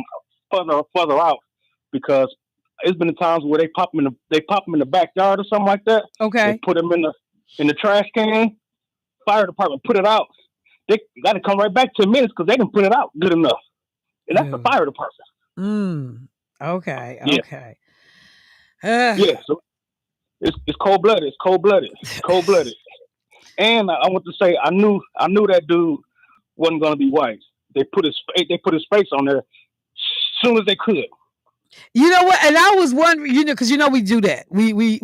them further out because it's been times where they pop them in the backyard or something like that. Okay. They put them in the trash can. Fire department put it out. They got to come right back 10 minutes because they didn't put it out good enough. And that's the fire department. Okay. Yeah. Okay. Yeah. So it's cold blooded. It's cold blooded. And I want to say I knew that dude wasn't going to be white. They put his face on there as soon as they could. You know what? And I was wondering, because we do that. We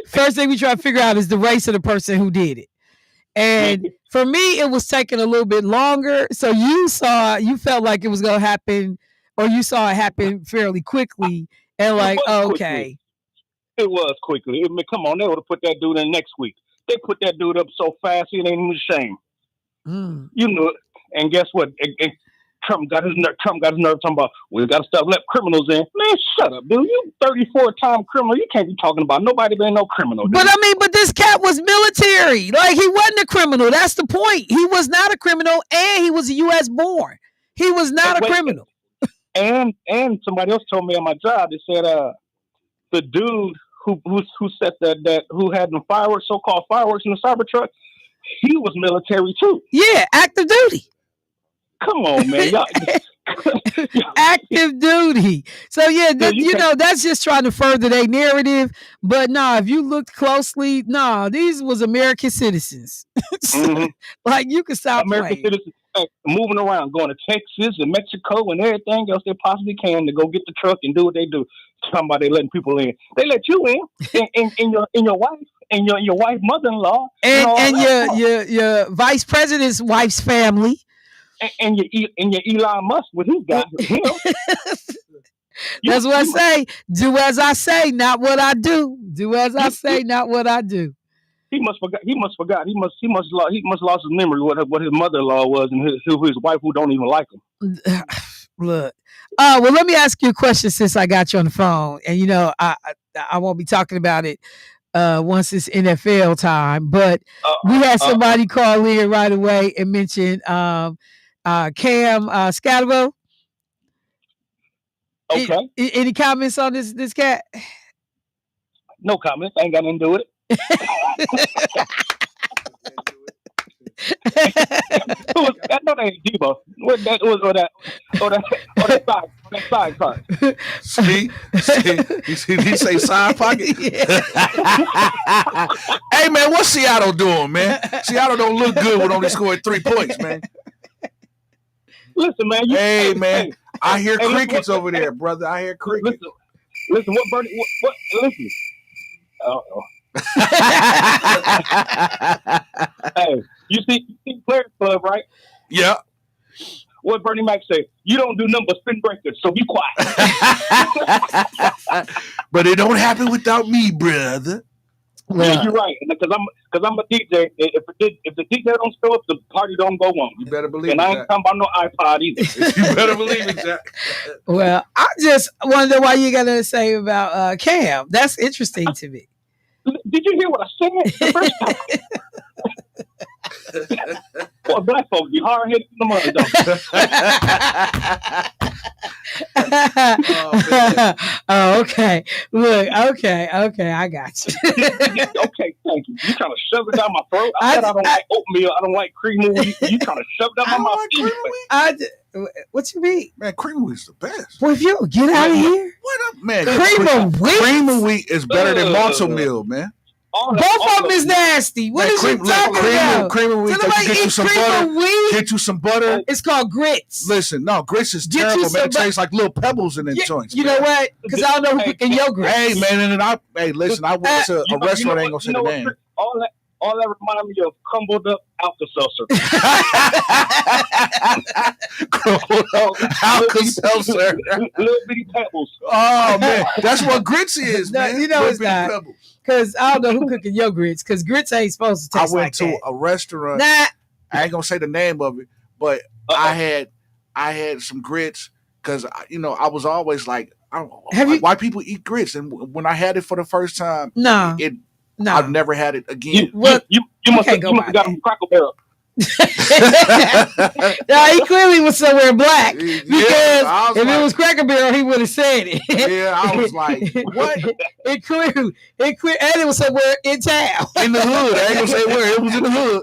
first thing we try to figure out is the race of the person who did it. And for me, it was taking a little bit longer. So you felt like it was going to happen, or you saw it happen fairly quickly. And like, okay. It was quickly. I mean, come on, they would have put that dude in next week. They put that dude up so fast, it ain't even a shame. You knew it. And guess what? And Trump got his nerve talking about, we got to stop letting criminals in. Man, shut up, dude. You 34-time criminal. You can't be talking about nobody being no criminal. Dude. But this cat was military. Like, he wasn't a criminal. That's the point. He was not a criminal, and he was a U.S. born. He was not a criminal. And somebody else told me on my job, they said the dude who set that who had the so-called fireworks in the Cybertruck, he was military too. Yeah, active duty. Come on, man. Active duty. So that's just trying to further their narrative. But if you looked closely, these was American citizens. Like, you can stop American citizens moving around, going to Texas and Mexico and everything else they possibly can to go get the truck and do what they do. Talking about they letting people in. They let you in, and your wife and your wife mother-in-law and your vice president's wife's family. And your Elon Musk with his guy. That's what I say. Do as I say, not what I do. Do as I say, not what I do. He must forgot. He must lost his memory what his mother-in-law was and his wife who don't even like him. Look. Well, let me ask you a question since I got you on the phone, and I won't be talking about it once it's NFL time. But we had somebody call in right away and mention Cam Scatterbo. Okay. Any comments on this cat? No comments. I ain't got nothing to do with it. No, that ain't Debo. What that was, or that side part. See, he say side pocket. Hey man, what's Seattle doing, man? Seattle don't look good when only scoring 3 points, man. Listen, man. Hey, I hear crickets over there, brother. I hear crickets. Listen, what Bernie? What? Listen. Hey, you see Players Club, right? Yeah. What Bernie Mac say? You don't do nothing but spin breakers, so be quiet. But it don't happen without me, brother. Yeah, you're right. Because I'm a DJ. If the DJ don't show up, the party don't go on. You better believe and it. I ain't talking about no iPod either. You better believe it, Jack. Well, I just wonder why you got to say about Cam. That's interesting to me. Did you hear what I said the first time? Well, black folks be hard headed in the mud, oh, okay. Look, okay, I got you. Okay, thank you. You trying to shove it down my throat? I said I don't like oatmeal. I don't like cream of wheat. You trying to shove it down my mouth? What you mean? Man, cream of wheat's the best. Well, if you get out of here. What up, man? Cream of wheat? Cream of wheat is better than malto meal, man. Both of them is nasty. What is you talking about? Cream of wheat. Get you some butter. Get you some butter. It's called grits. Listen, no, grits is terrible, man. It tastes like little pebbles in them joints. You know what? Because I don't know who cooking your grits. Hey, man, listen, I went to a restaurant. I ain't gonna say the name. All that reminds me of crumbled up Alka-Seltzer. Crumbled up Alka-Seltzer. Little bitty pebbles. Oh, man. That's what grits is, no, man. You know it's not. Because I don't know who cooking your grits. Because grits ain't supposed to taste like that. I went to a restaurant. Nah. I ain't going to say the name of it, but I had some grits because, I was always like, why people eat grits? And when I had it for the first time, I've never had it again. You must have got them Cracker Barrel. No, he clearly was somewhere black because if it was Cracker Barrel, he would have said it. Yeah, I was like, what? It clearly, and it was somewhere in town, in the hood. I ain't gonna say where. It was in the hood.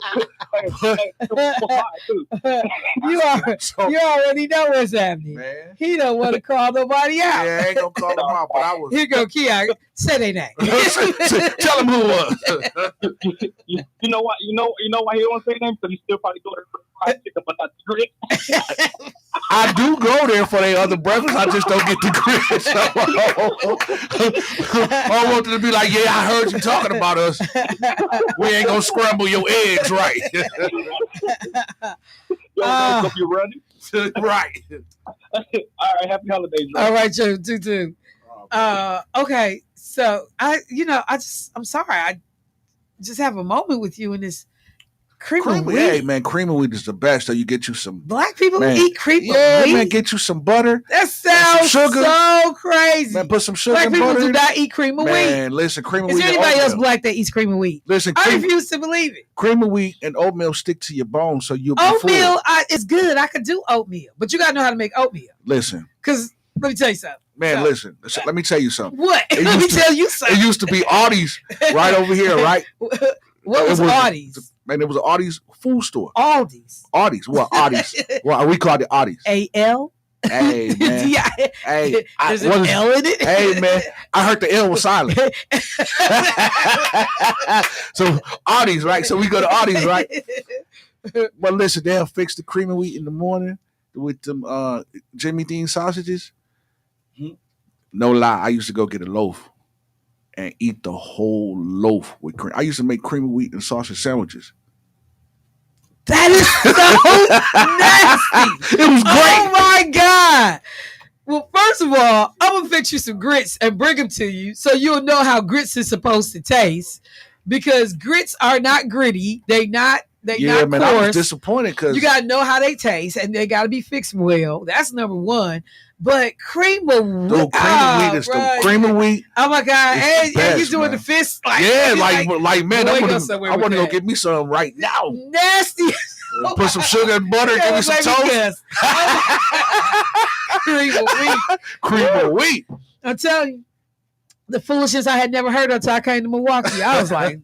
You already know what's happening. Man. He don't want to call nobody out. Yeah, I ain't gonna call them out. But I was. Here go Kia. Say their name. Tell him who it was. You know what? You know why he don't say name? Because he still probably go there for fried chicken, but not the grits. I do go there for their other breakfast. I just don't get the grits. I want them to be like, yeah, I heard you talking about us. We ain't gonna scramble your eggs right. Yo, you running? Right. All right, happy holidays. Right? All right, Joe, too. Okay, so I'm sorry. I just have a moment with you in this cream of wheat. Hey, man, cream of wheat is the best. So you get you some black people eat cream of wheat. Yeah, man, get you some butter. That sounds so crazy. Man, put some sugar black and people butter. do not eat cream of wheat. Man, listen, cream of wheat. Is there anybody else black that eats cream of wheat? Listen, I refuse to believe it. Cream of wheat and oatmeal stick to your bones, so you'll be oatmeal. Is good. I could do oatmeal, but you gotta know how to make oatmeal. Listen, because let me tell you something. Man, listen. Let me tell you something. What? Let me tell you something. It used to be Aldi's right over here, right? What was Aldi's? Man, it was an Aldi's food store. Aldi's. Well, Aldi's. Well, we called it Aldi's. A-L? Hey, man. Hey. There's an L in it? Hey, man. I heard the L was silent. So, Aldi's, right? So, we go to Aldi's, right? But listen, they'll fix the cream of wheat in the morning with them Jimmy Dean sausages. No lie, I used to go get a loaf and eat the whole loaf with cream. I used to make cream of wheat and sausage sandwiches. That is so nasty. It was great. Oh my God. Well, first of all, I'm going to fix you some grits and bring them to you so you'll know how grits is supposed to taste, because grits are not gritty. They not coarse. I was disappointed because you got to know how they taste and they got to be fixed well. That's number one. But cream of wheat. Cream of wheat is the cream of wheat. Oh my God. And you doing man. the fist. Like man, I want to go get me some right now. Nasty. Put some sugar and butter, give me some toast. Cream of wheat. Cream of wheat. I'm telling you, the foolishness I had never heard of until I came to Milwaukee. I was like,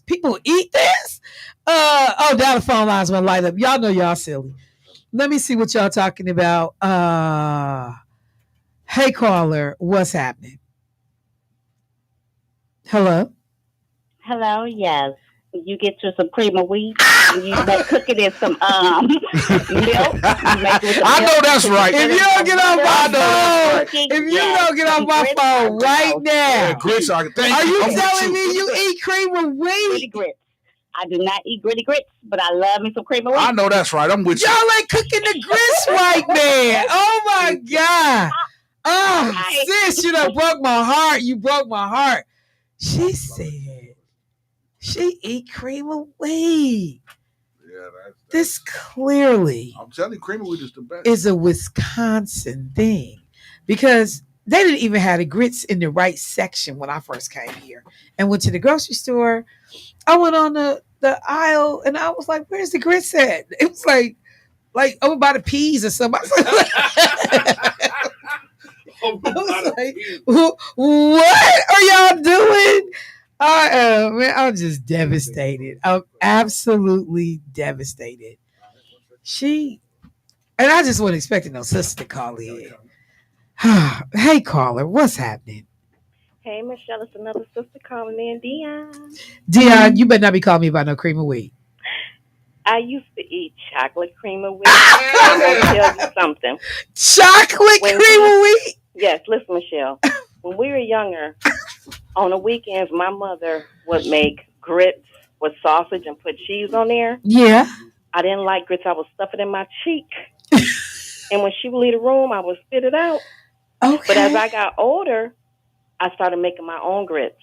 people eat this? Now the phone lines will light up. Y'all know y'all silly. Let me see what y'all talking about. Hey, caller, what's happening? Hello? Hello, yes. You get you some cream of wheat. You cook it in some milk. I know that's right. If you don't get off my phone, don't get off my phone right now. Grits are you telling me you eat cream of wheat? Grits. I do not eat gritty grits, but I love me some cream of wheat. I know that's right. I'm with you. Y'all ain't cooking the grits right, man. Oh my God. Oh, sis, you done broke my heart. You broke my heart. She said She eat cream of wheat. Yeah, This clearly I'm telling you, cream of wheat is the best. is a Wisconsin thing because they didn't even have the grits in the right section when I first came here and went to the grocery store. I went on the aisle and I was like, "Where's the grits at?" It was like over by the peas or something. I was like, what are y'all doing? Man, I'm just devastated. I'm absolutely devastated. And I just wasn't expecting no sister to call in. Hey, caller, what's happening? Hey, Michelle, it's another sister calling in, Dion. Dion, you better not be calling me about no cream of wheat. I used to eat chocolate cream of wheat. I'm going to tell you something. Chocolate cream of wheat? Yes, listen, Michelle. When we were younger, on the weekends, my mother would make grits with sausage and put cheese on there. Yeah. I didn't like grits. I would stuff it in my cheek. And when she would leave the room, I would spit it out. Okay. But as I got older, I started making my own grits.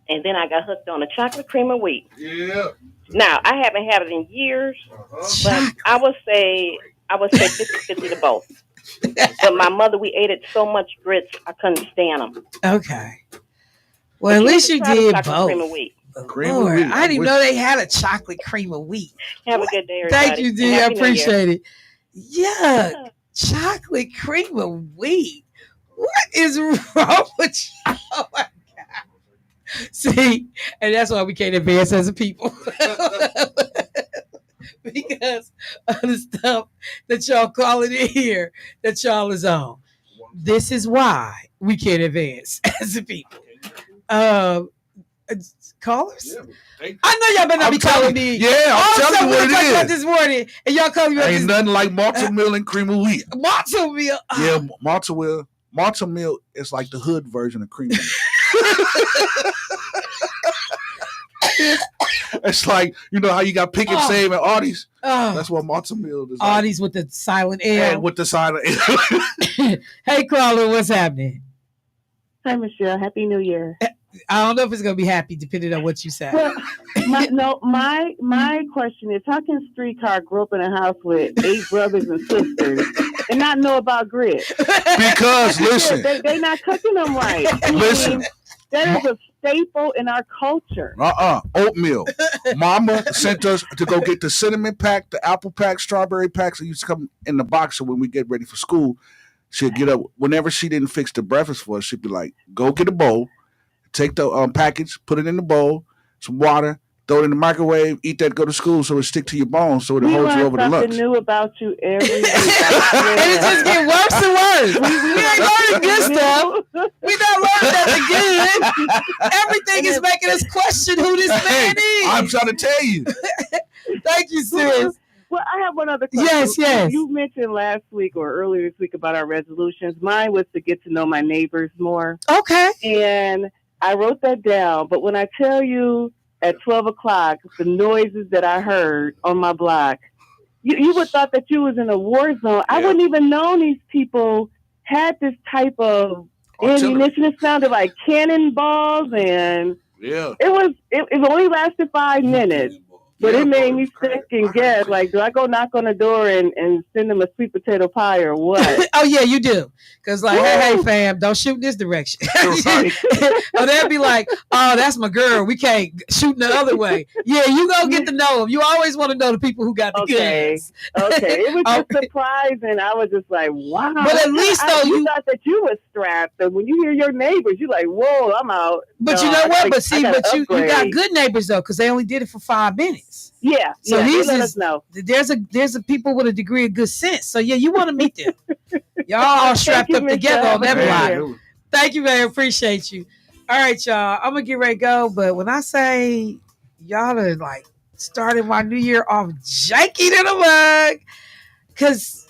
And then I got hooked on the chocolate cream of wheat. Yeah. Now, I haven't had it in years, but I would say 50-50 to both. But my mother, we ate it so much grits, I couldn't stand them. Okay. Well, at least you did both. Cream of wheat. Lord, I didn't even know they had a chocolate cream of wheat. Have a good day, everybody. Thank you, D. I appreciate it. Yeah, chocolate cream of wheat. What is wrong with you? Oh my God. See, and that's why we can't advance as a people. Because of the stuff that y'all calling in here that y'all is on. This is why we can't advance as a people. Callers? Yeah, I know y'all better not be calling me. Yeah, I'm telling you what it is. About this morning, and y'all calling me. Ain't nothing like malted meal and cream of wheat. Malted meal. Yeah, malted meal is like the hood version of cream of wheat. It's like, you know how you got Pick and Save and Artie's? That's what malted meal is. Artie's with the silent L. And with the silent L. Hey, caller, what's happening? Hi, Michelle. Happy New Year. I don't know if it's gonna be happy, depending on what you say. My question is, how can Streetcar grow up in a house with 8 brothers and sisters and not know about grits? Because listen, they not cooking them right. Listen, that is a staple in our culture. Oatmeal. Mama sent us to go get the cinnamon pack, the apple pack, strawberry packs that used to come in the box. So when we get ready for school, she'd get up. Whenever she didn't fix the breakfast for us, she'd be like, "Go get a bowl, take the package, put it in the bowl, some water, throw it in the microwave, eat that, go to school, so it stick to your bones, so it holds you over the lunch." We learn something new about you every week. And it just get worse and worse. We ain't learning good stuff. We not learning nothing good. Everything is making us question who this man is. I'm trying to tell you. Thank you, sis. Well, I have one other question. Yes. You mentioned last week or earlier this week about our resolutions. Mine was to get to know my neighbors more. Okay. And I wrote that down. But when I tell you at 12 o'clock, the noises that I heard on my block, you would thought that you was in a war zone. Yeah. I wouldn't even know these people had this type of ammunition. It sounded like cannonballs, and it only lasted 5 minutes. But it made me second guess. Like, do I go knock on the door and send them a sweet potato pie or what? Oh, yeah, you do. Because, like, hey, fam, don't shoot in this direction. Or they'll be like, oh, that's my girl. We can't shoot in the other way. Yeah, you go get to know them. You always want to know the people who got the guns. Okay. It was just surprising. I was just like, wow. But at least, though, you thought that you were strapped. And when you hear your neighbors, you're like, whoa, I'm out. But you know what? You got good neighbors, though, because they only did it for 5 minutes. Yeah. So these let us know. There's a people with a degree of good sense. So yeah, you want to meet them. Y'all all strapped up together on that block. Thank you, man. Appreciate you. All right, y'all. I'm gonna get ready to go. But when I say y'all are like starting my new year off janky to the mug, because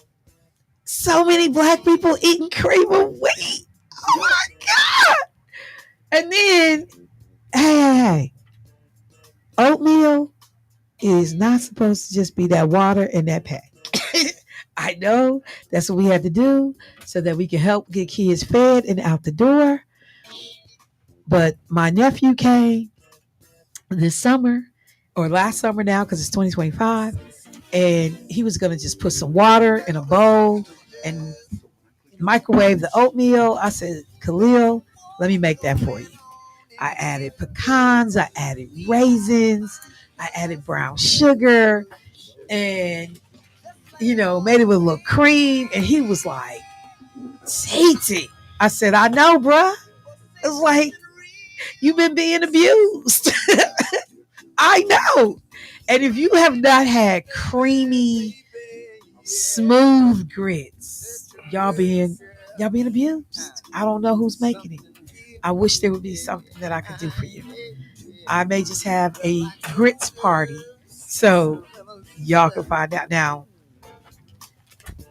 so many black people eating cream of wheat. Oh my God. And then, hey. Oatmeal is not supposed to just be that water and that pack. I know that's what we have to do so that we can help get kids fed and out the door. But my nephew came this summer or last summer now, because it's 2025. And he was going to just put some water in a bowl and microwave the oatmeal. I said, Khalil, let me make that for you. I added pecans, I added raisins, I added brown sugar, and made it with a little cream. And he was like, Titi. I said, I know, bruh. It's like, you've been being abused. I know. And if you have not had creamy, smooth grits, y'all being abused. I don't know who's making it. I wish there would be something that I could do for you. I may just have a grits party so y'all can find out. Now,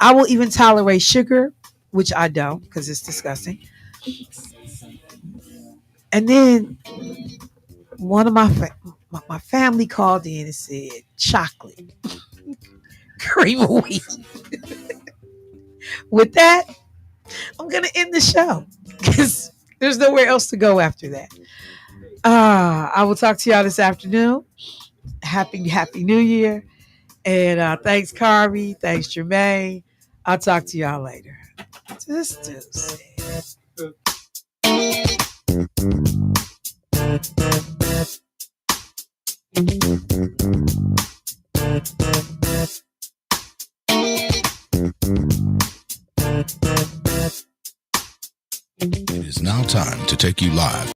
I will even tolerate sugar, which I don't because it's disgusting. And then one of my family called in and said chocolate cream of wheat. With that, I'm gonna end the show because there's nowhere else to go after that. I will talk to y'all this afternoon. Happy New Year. And thanks, Carvey. Thanks, Jermaine. I'll talk to y'all later. Just do. It is now time to take you live